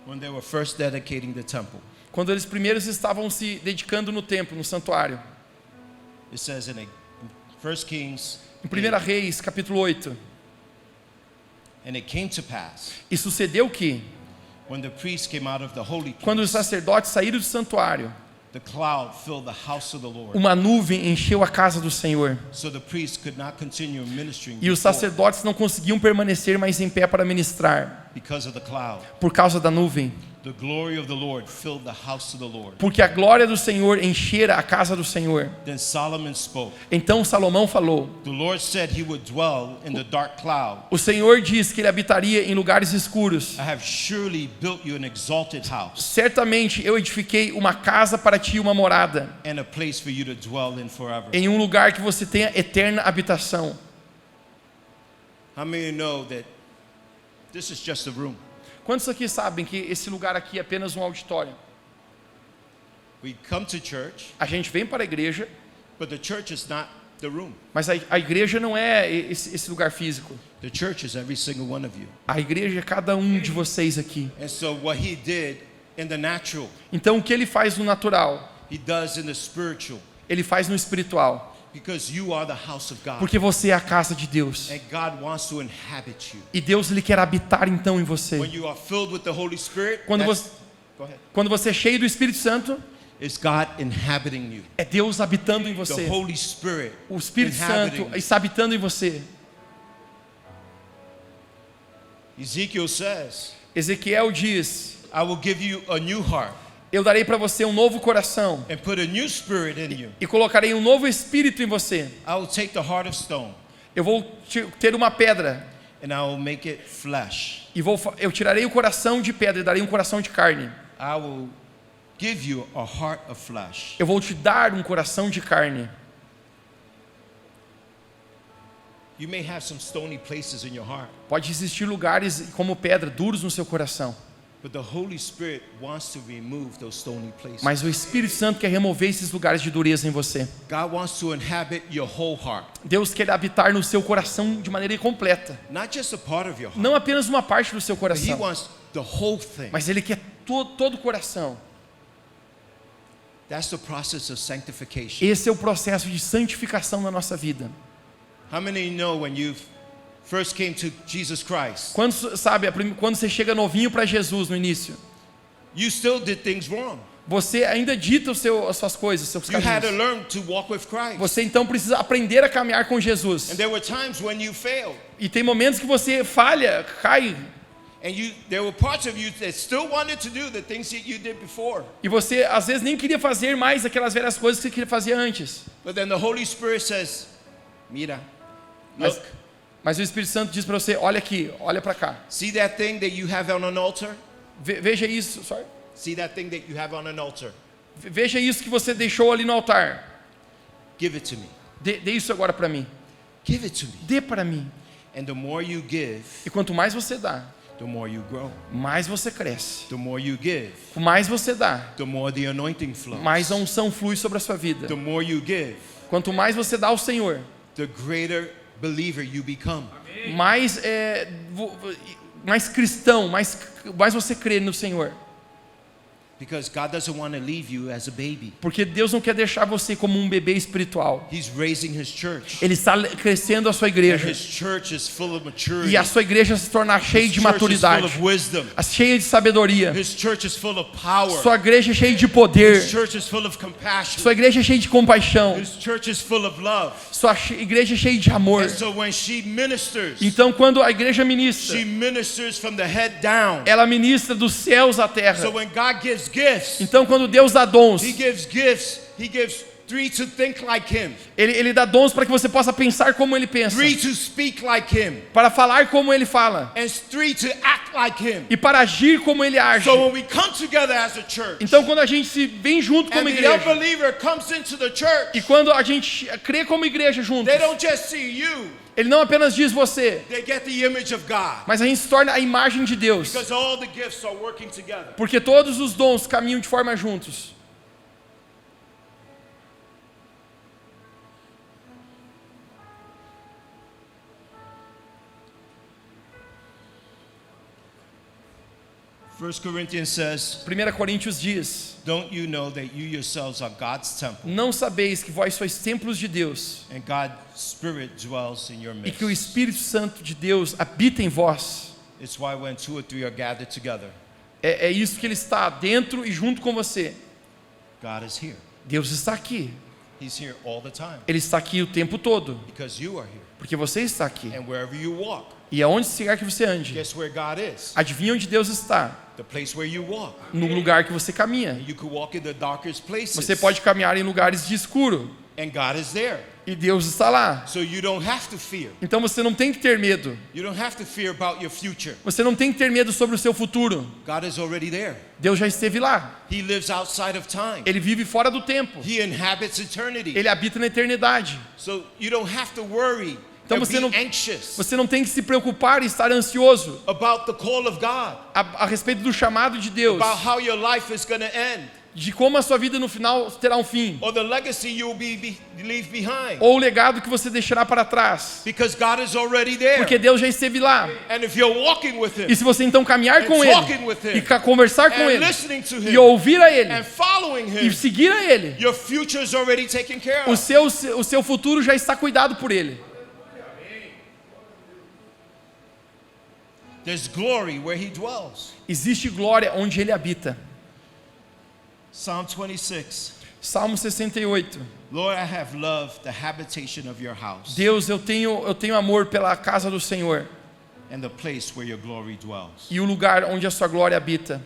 when they were first dedicating the temple, quando eles primeiros estavam se dedicando no templo, no santuário, it says in 1 Kings. Em 1 Reis, capítulo 8. And it came to pass, E sucedeu que, when the priests came out of the holy quando os place, sacerdotes saíram do santuário, the cloud filled the house of the Lord. uma nuvem encheu a casa do Senhor. So the priests could not continue ministering E os before sacerdotes não conseguiam permanecer mais em pé para ministrar, because of the cloud. por causa da nuvem. The glory of the Lord filled the house of the Lord. Porque a glória do Senhor enchera a casa do Senhor. Then Solomon spoke. Então Salomão falou: The Lord said he would dwell in the dark cloud. o Senhor diz que ele habitaria em lugares escuros. I have surely built you an exalted house Certamente eu edifiquei uma casa para ti, uma morada, and a place for you to dwell in forever. em um lugar que você tenha eterna habitação. How many know that this is just a room? Quantos aqui sabem que esse lugar aqui é apenas um auditório? We come to church, A gente vem para a igreja, but the church is not the room. mas a igreja não é esse lugar físico. The church is every single one of you. A igreja é cada um de vocês aqui. And so what he did in the natural, Então o que ele faz no natural, he does in the spiritual, ele faz no espiritual. because you are the house of God. Porque você é a casa de Deus. And God wants to inhabit you. E Deus ele quer habitar então em você. When you are filled with the Holy Spirit, Quando that's- você, go ahead. quando você é cheio do Espírito Santo, It's God inhabiting you. é Deus habitando em The você. Holy Spirit O Espírito inhabiting Santo you. está habitando em você. Ezekiel says, Ezequiel diz: I will give you a new heart eu darei para você um novo coração and put a new spirit in you. e colocarei um novo espírito em você. I will take the heart of stone Eu vou ter uma pedra and I will make it flesh. e eu tirarei o coração de pedra e darei um coração de carne. I will give you a heart of flesh. Eu vou te dar um coração de carne. You may have some stony places in your heart, Pode existir lugares como pedra, duros no seu coração. but the Holy Spirit wants to remove those stony places. Mas o Espírito Santo quer remover esses lugares de dureza em você. God wants to inhabit your whole heart, Deus quer habitar no seu coração de maneira completa. not just a part of your heart, Não apenas uma parte do seu but He coração, wants the whole thing. mas Ele quer todo o coração. That's the process of sanctification. Esse é o processo de santificação na nossa vida. How many know when you first came to Jesus Christ, Quando, sabe, quando você chega novinho para Jesus no início, you still did things wrong. você ainda dita as suas coisas, seus You had to caminhos. learn to walk with Christ. Você então precisa aprender a caminhar com Jesus. And there were times when you failed. E tem momentos que você falha, cai, And there were parts of you that still wanted to do the things that you did before. e você às vezes nem queria fazer mais aquelas velhas coisas que você queria fazer antes. But then the Holy Spirit says, Mira, Mas, look, mas o Espírito Santo diz para você: olha aqui, olha para cá. see that thing that you have on an altar? Veja isso, sorry. See that thing that you have on an altar? Veja isso que você deixou ali no altar. Give it to me. Dê isso agora para mim. Give it to me. Dê para mim. And the more you give, E quanto mais você dá, the more you grow. mais você cresce. The more you give, Quanto mais você dá, the more the anointing flows. mais a unção flui sobre a sua vida. The more you give, Quanto mais você dá ao Senhor, the greater believer you become. mais mais cristão, mais você crê no Senhor. Because God doesn't want to leave you as a baby. Porque Deus não quer deixar você como um bebê espiritual. He's raising His church. Ele está crescendo a sua And igreja. His church is full of maturity. E a sua igreja se tornar cheia His de church is full maturidade, of wisdom. cheia de sabedoria. His church is full of power. Sua igreja é cheia de poder. His church is full of compassion. Sua igreja é cheia de compaixão. His church is full of love. Sua igreja é cheia de amor. And so when she ministers, Então, quando a igreja ministra, she ministers from the head down. ela ministra dos céus à terra. So when God gives gifts, Então, quando Deus dá dons, He gives gifts. He gives 3 to think like Him, ele dá dons para que você possa pensar como Ele pensa, 3 to speak like Him, para falar como Ele fala and 3 to act like Him. e para agir como Ele age. So when we come together as a church, Então, quando a gente se vem junto como and the igreja unbeliever comes into the church, e quando a gente crê como igreja juntos, they don't just see you, Ele não apenas diz você, they get the image of God. mas a gente se torna a imagem de Deus, Because all the gifts are working together. porque todos os dons caminham de forma juntos. 1 Corinthians says, 1 Coríntios diz: don't you know that you yourselves are God's temple? Não sabeis que vós sois templos de Deus, And God's Spirit dwells in your e midst. que o Espírito Santo de Deus habita em vós. It's why when 2 or 3 are gathered together, É isso que Ele está dentro e junto com você. God is here. Deus está aqui. He's here all the time Ele está aqui o tempo todo, because you are here. porque você está aqui. And wherever you walk, E aonde quer que você ande, guess where God is? adivinha onde Deus está? The place where you walk. No lugar que você caminha. You could walk in the darkest places. Você pode caminhar em lugares de escuro, And God is there. e Deus está lá. So you don't have to fear. Então você não tem que ter medo. You don't have to fear about your future. Você não tem que ter medo sobre o seu futuro. God is already there. Deus já esteve lá. He lives outside of time. Ele vive fora do tempo. He inhabits eternity. Ele habita na eternidade. So you don't have to worry Então or você be não, anxious você não tem que se preocupar e estar ansioso about the call of God, a respeito do chamado de Deus, about how your life is going to end, de como a sua vida no final terá um fim, or the legacy you'll leave behind. ou o legado que você deixará para trás, Because God is already there. porque Deus já esteve lá. And if you're walking with Him E se você então caminhar and com talking with Ele, Him e conversar com and Ele, listening to e Him ouvir a Ele, and following e Him, seguir a Ele, your future is already taken care o of. seu futuro já está cuidado por Ele. There's glory where He dwells. Existe glória onde Ele habita. Psalm 26. Salmo 68. Lord, I have loved the habitation of your house Deus, eu tenho amor pela casa do Senhor and the place where your glory dwells. e o lugar onde a sua glória habita.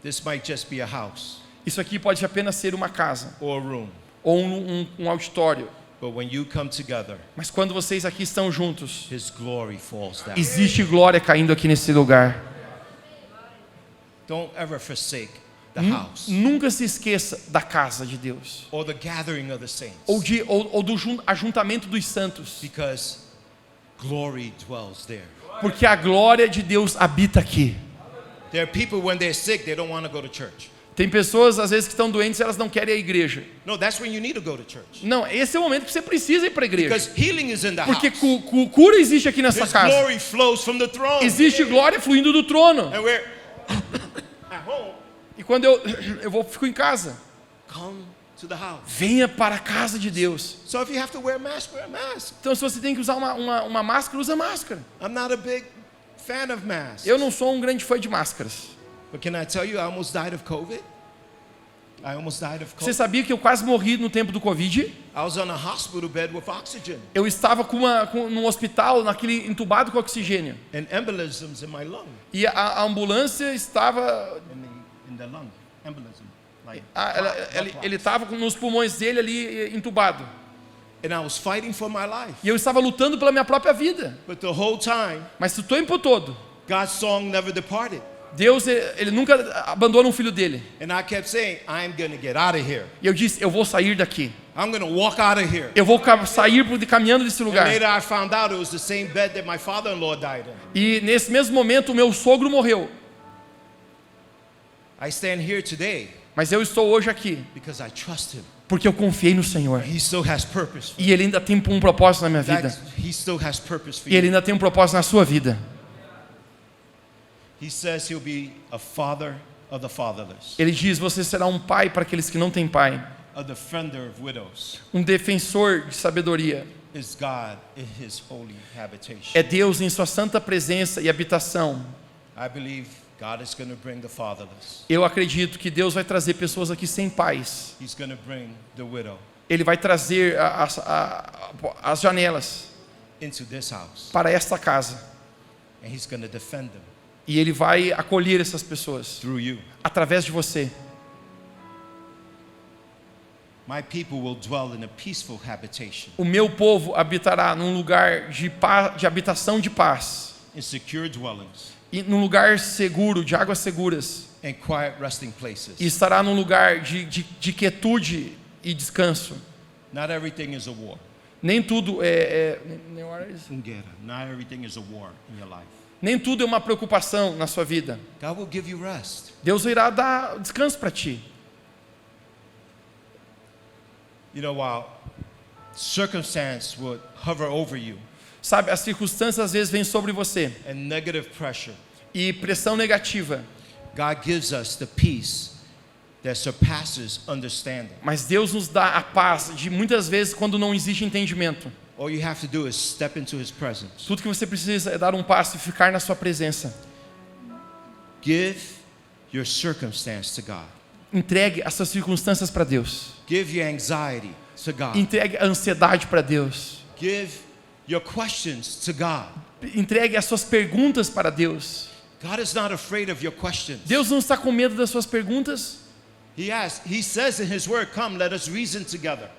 This might just be a house Isso aqui pode apenas ser uma casa or a room, ou um auditório, but when you come together, mas quando vocês aqui estão juntos, His glory falls down. existe glória caindo aqui nesse lugar. Don't ever forsake the house Nunca se esqueça da casa de Deus or the gathering of the saints, ou do ajuntamento dos santos, because glory dwells there. porque a glória de Deus habita aqui. There are people when they're sick, they don't want to go to church. Tem pessoas às vezes que estão doentes, elas não querem ir à igreja. No, that's when you need to go to church. Não, esse é o momento que você precisa ir para a igreja, Because healing is in the porque house. cura existe aqui nessa His casa. glory flows from the throne. Existe glória fluindo do trono. And we're at home. E quando fico em casa, Come to the house. venha para a casa de Deus. So if you have to wear a mask, wear a mask. Então se você tem que usar uma máscara, usa máscara. I'm not a big fan of masks. Eu não sou um grande fã de máscaras. But can I tell you, I almost died of COVID? I almost died of Você COVID. sabia que eu quase morri no tempo do Covid? I was on a hospital bed with oxygen Eu estava num hospital, naquele entubado com oxigênio. and embolisms in my lung. E a ambulância estava... In the lung. Embolism. Like Ele estava nos pulmões dele ali entubado. and I was fighting for my life. E eu estava lutando pela minha própria vida. But the whole time, Mas o tempo todo, God's song never departed. Deus, ele nunca abandona um filho dele. And I kept saying, I'm going to get out of here. E eu disse, eu vou sair daqui. I'm going to walk out of here. Eu vou sair caminhando desse And lugar. later I found out it was the same bed that my father-in-law died in. E nesse mesmo momento, o meu sogro morreu. I stand here today Mas eu estou hoje aqui, because I trust Him. porque eu confiei no Senhor. He still has purpose for E Ele ainda tem um propósito na minha vida. He still has purpose for E Ele you. ainda tem um propósito na sua vida. He says He'll be a father of the fatherless, Ele diz, você será um pai para aqueles que não têm pai. a defender of widows. Um defensor de sabedoria. Is God in His holy habitation. É Deus em sua santa presença e habitação. I believe God is going to bring the fatherless. Eu acredito que Deus vai trazer pessoas aqui sem pais. He's going to bring the widow Ele vai trazer as janelas into this house, para esta casa. and He's going to defend them E Ele vai acolher essas pessoas through you. através de você. My people will dwell in a peaceful habitation, O meu povo habitará num lugar de habitação de paz. in secure dwellings, E num lugar seguro, de águas seguras. and quiet resting places. E estará num lugar de quietude e descanso. Not everything is a war. Nem tudo Not everything is a war in your life. nem tudo é uma preocupação na sua vida. God will give you rest. Deus irá dar descanso para ti. You know, while circumstance would hover over you Sabe, as circunstâncias às vezes vêm sobre você. and negative pressure, e pressão negativa. God gives us the peace that surpasses understanding. Mas Deus nos dá a paz de muitas vezes quando não existe entendimento. All you have to do is step into His presence. Tudo que você precisa é dar um passo e ficar na sua presença. Give your circumstance to God. Entregue as suas circunstâncias para Deus. Give your anxiety to God. Entregue a ansiedade para Deus. Give your questions to God. Entregue as suas perguntas para Deus. God is not afraid of your questions. Deus não está com medo das suas perguntas. He says in His word, come, let us reason together.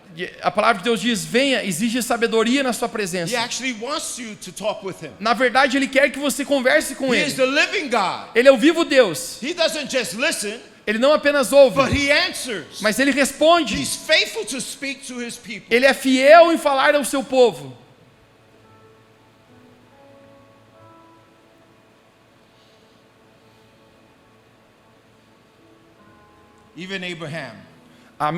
A palavra de Deus diz, venha, exige sabedoria na sua presença. He actually wants you to talk with Him. Na verdade, Ele quer que você converse com He Ele. is the living God. Ele é o vivo Deus. He doesn't just listen, Ele não apenas ouve, but He answers. mas Ele responde. He's faithful to speak to His people. Ele é fiel em falar ao seu povo. Even Abraham,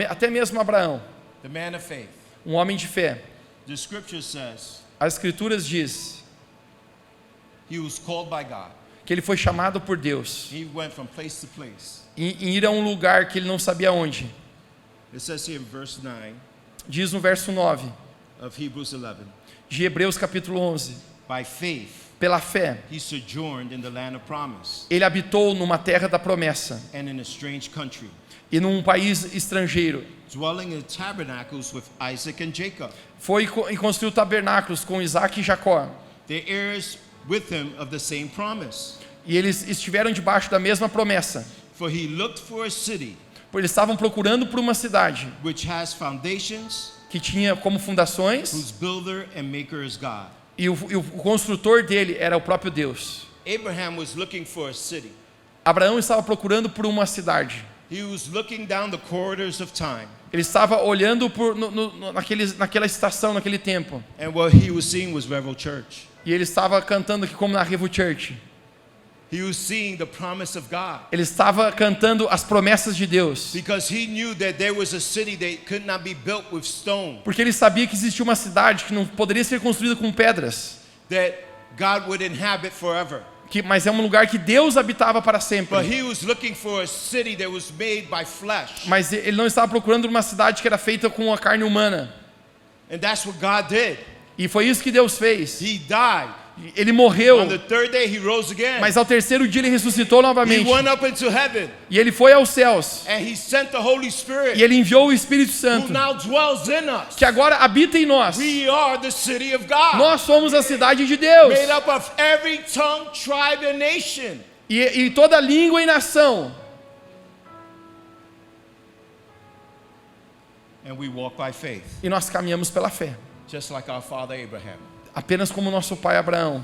Até mesmo Abraão, the man of faith, um homem de fé. the scripture says As Escrituras diz he was called by God. que ele foi chamado por Deus He went from place to place. em ir a um lugar que ele não sabia onde. It says here in verse 9 Diz no verso 9 of Hebrews 11, de Hebreus capítulo 11. by faith Pela fé, he sojourned in the land of promise ele habitou numa terra da promessa and in a strange country, e num país estrangeiro. dwelling in tabernacles with Isaac and Jacob, E construiu tabernáculos com Isaac e Jacó. the heirs with him of the same promise. E eles estiveram debaixo da mesma promessa. For he looked for a city Eles estavam procurando por uma cidade which has foundations, que tinha como fundações whose builder and maker is God. e o construtor dele era o próprio Deus. Abraham was looking for a city. Abraão estava procurando por uma cidade. He was looking down the corridors of time, Ele estava olhando naquela estação, naquele tempo. and what he was seeing was Revel Church. E ele estava cantando aqui como na Revo Church. He was seeing the promise of God, Ele estava cantando as promessas de Deus. because he knew that there was a city that could not be built with stone, Porque ele sabia que existia uma cidade que não poderia ser construída com pedras. that God would inhabit forever. Mas é um lugar que Deus habitava para sempre. But he was looking for a city that was made by flesh. Mas ele não estava procurando uma cidade que era feita com a carne humana. And that's what God did. E foi isso que Deus fez. He died. Ele morreu, On the third day he rose again. mas ao terceiro dia ele ressuscitou He novamente. went up into heaven, E ele foi aos céus. and he sent the Holy Spirit, E ele enviou o Espírito who Santo, now dwells in us. que agora habita em nós. We are the city of God, Nós somos a cidade de Deus. made up of every tongue, tribe, and nation. E toda língua e nação. And we walk by faith, E nós caminhamos pela fé. just like our father Abraham. Apenas como nosso pai Abraão.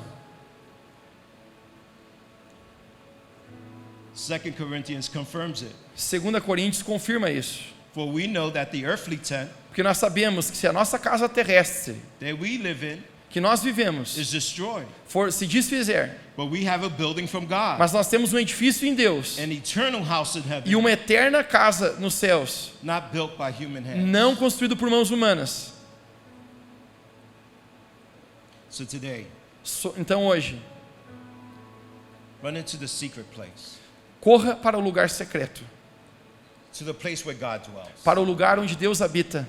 2 Corinthians confirms it. 2 Coríntios confirma isso. For we know that the earthly tent Porque nós sabemos que se a nossa casa terrestre, that we live in que nós vivemos, is destroyed, se desfizer, but we have a building from God, mas nós temos um edifício em Deus an eternal house in e heaven, uma eterna casa nos céus, not built by human hands. não construído por mãos humanas. So today, Então hoje, run into the secret place, corra para o lugar secreto, to the place where God dwells. para o lugar onde Deus habita.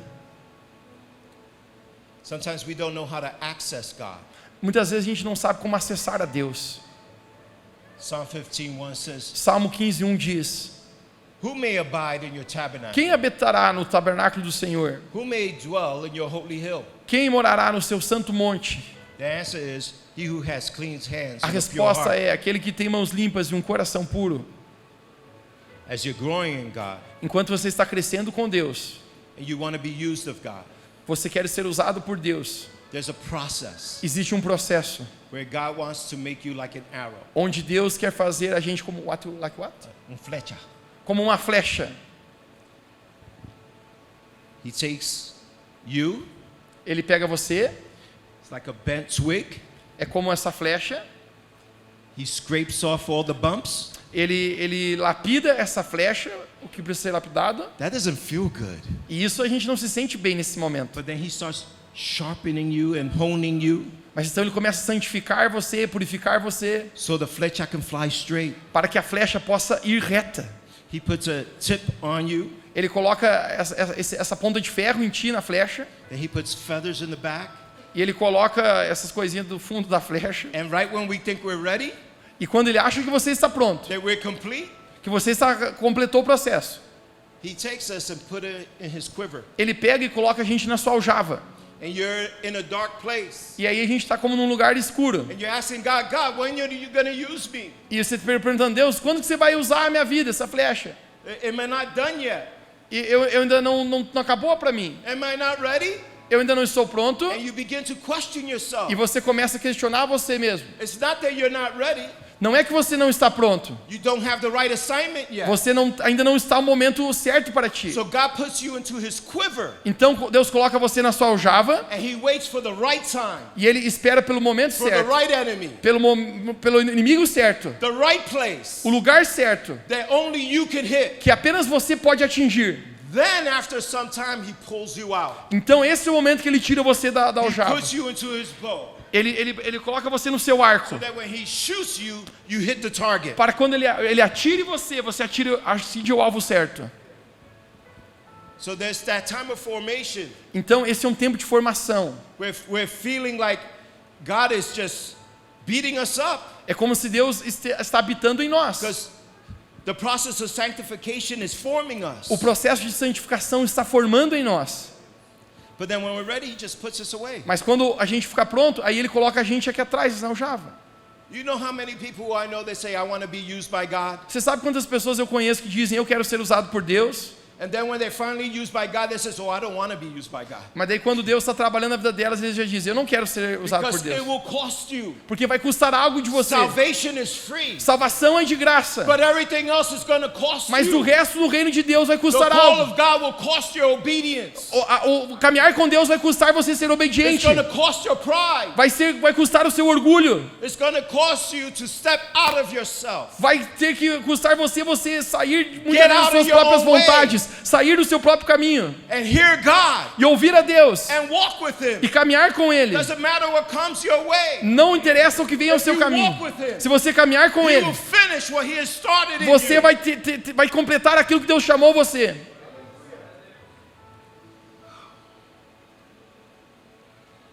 Sometimes we don't know how to access God. Muitas vezes a gente não sabe como acessar a Deus. Psalm 15:1 says, Salmo 15:1 diz: who may abide in your tabernacle? quem habitará no tabernáculo do Senhor? Who may dwell in your holy hill? Quem morará no seu santo monte? The answer is, he who has clean hands A and a pure resposta heart. é aquele que tem mãos limpas e um coração puro. As you're growing in God, Enquanto você está crescendo com Deus, and you want to be used of God, você quer ser usado por Deus. there's a process Existe um processo where God wants to make you like an arrow, onde Deus quer fazer a gente como like what? flecha. Como uma flecha. He takes you, Ele pega você, it's like a bent twig. é como essa flecha. He scrapes off all the bumps. Ele lapida essa flecha, o que precisa ser lapidado. That doesn't feel good. E isso a gente não se sente bem nesse momento. But then he starts sharpening you and honing you. Mas então ele começa a santificar você, purificar você, so the flecha can fly straight. para que a flecha possa ir reta. He puts a tip on you, Ele coloca essa ponta de ferro em ti, na flecha, and he puts feathers in the back. e ele coloca essas coisinhas do fundo da flecha. And right when we think we're ready, E quando ele acha que você está pronto, that we're complete, que você completou o processo, he takes us and put it in his quiver. ele pega e coloca a gente na sua aljava. And you're in a dark place. E aí a gente está como num lugar escuro. And you're asking God, God, when are you going to use me? E você está perguntando, Deus, quando que você vai usar a minha vida, essa flecha? Am I not done yet? E eu ainda não acabou para mim. Am I not ready? Eu ainda não estou pronto. And you begin to question yourself. E você começa a questionar você mesmo. It's not that you're not ready. Não é que você não está pronto. You don't have the right assignment yet. Você ainda não está no momento certo para ti. So God puts you into his quiver. Então Deus coloca você na sua aljava. And he waits for the right time. E ele espera pelo momento For certo. the right enemy. Pelo inimigo certo. The right place. O lugar certo. That only you can hit. Que apenas você pode atingir. Then after some time he pulls you out. Então esse é o momento que ele tira você da He aljava. puts you into his bow. Ele coloca você no seu arco. So that when he shoots you, you hit the target. Para quando ele atire você atinge o alvo certo. So there's that time of formation. Então esse é um tempo de formação. We're feeling like God is just beating us up. É como se Deus está habitando em nós. Because the process of sanctification is forming us. O processo de santificação está formando em nós. But then when we're ready, he just puts us away. Mas quando a gente ficar pronto, aí ele coloca a gente aqui atrás na aljava. You know how many people I know, they say, I want to be used by God. Você sabe quantas pessoas eu conheço que dizem, eu quero ser usado por Deus? And then when they're finally used by God, they say, oh, I don't want to be used by God. Mas daí quando Deus está trabalhando na vida delas, eles já dizem, eu não quero ser usado por Because it Deus. will cost you. Porque vai custar algo de você. Salvation is free. Salvação é de graça. But everything else is going to cost Mas o you. resto do reino de Deus vai The custar call algo. of God will cost your obedience. O caminhar com Deus vai custar você ser It's obediente. going to cost your pride. Vai custar o seu orgulho. It's going to cost you to step out of yourself. Vai ter que custar você sair muitas Get vezes das out suas of your próprias own way. vontades, sair do seu próprio caminho And hear God e ouvir a Deus and walk with Him. e caminhar com Ele. Doesn't matter what comes your way. Não interessa o que vem ao seu caminho. Se você caminhar com He Ele, will finish what He has started in você you. vai completar aquilo que Deus chamou você.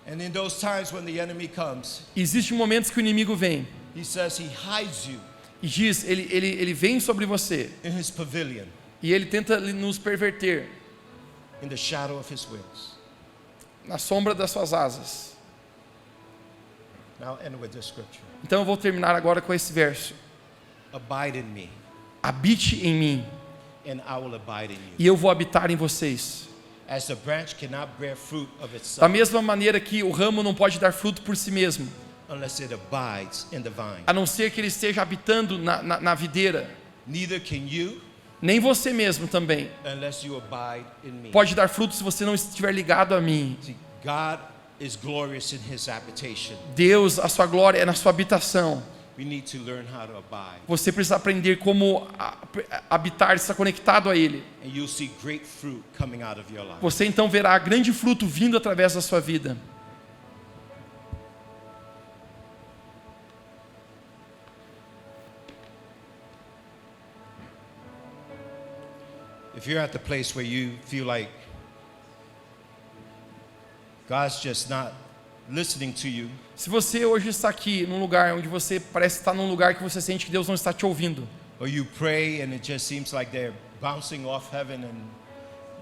And in those times when the enemy comes, Existem momentos que o inimigo vem he says he hides you e diz, ele vem sobre você in his pavilion, e ele tenta nos perverter in the shadow of his wings. na sombra das suas asas. Now end with this scripture. Então eu vou terminar agora com esse verso. Abide in me, Habite em mim and I will abide in you. e eu vou habitar em vocês. As the branch cannot bear fruit of Da itself mesma maneira que o ramo não pode dar fruto por si mesmo, unless it abides in the vine, a não ser que ele esteja habitando na videira, neither can you nem você mesmo também unless you abide in me. pode dar fruto se você não estiver ligado a mim. See, God is glorious in his habitation. Deus, a sua glória é na sua habitação. We need to learn how to abide. Você precisa aprender como habitar, estar conectado a Ele. And you'll see great fruit coming out of your life. Você então verá grande fruto vindo através da sua vida. If you're at the place where you feel like God's just not listening to you, Se você hoje está aqui num lugar onde você parece estar num lugar que você sente que Deus não está te ouvindo, or you pray and it just seems like they're bouncing off heaven and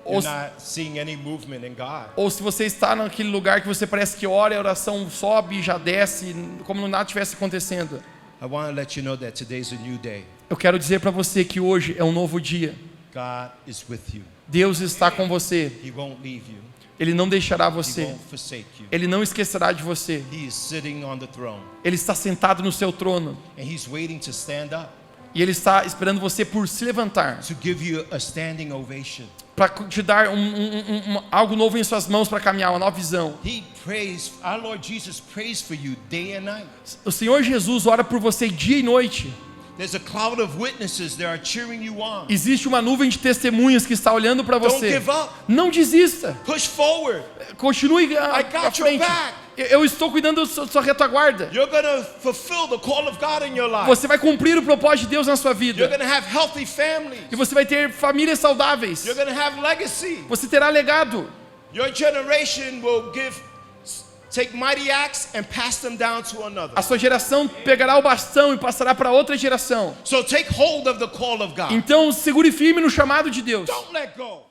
Ou you're se- not seeing any movement in God, ou se você está naquele lugar que você parece que ora e a oração sobe e já desce, como nada tivesse acontecendo, I want to let you know that today's a new day. eu quero dizer para você que hoje é um novo dia. God is with you. Deus está com você. He won't leave you. Ele não deixará He você. won't forsake you. Ele não esquecerá de você. He is sitting on the throne Ele está sentado no seu trono. and he's waiting to stand up E Ele está esperando você por se levantar, to give you a standing ovation. para te dar algo novo em suas mãos para caminhar, uma nova visão. He prays, our Lord Jesus prays for you day and night. O Senhor Jesus ora por você dia e noite. There's a cloud of witnesses that are cheering you on. Existe uma nuvem de testemunhas que está olhando para Don't você. give up. Não desista. Push forward. Continue I à got your frente. back. Eu estou cuidando da sua retaguarda. You're going to fulfill the call of God in your life. Você vai cumprir o propósito de Deus na sua You're vida. going to have healthy families. E você vai ter famílias saudáveis. You're going to have legacy. Você terá legado. Your generation will take mighty acts and pass them down to another. A sua geração pegará o bastão e passará para outra geração. So take hold of the call of God. Então segure firme no chamado de Deus. Don't let go.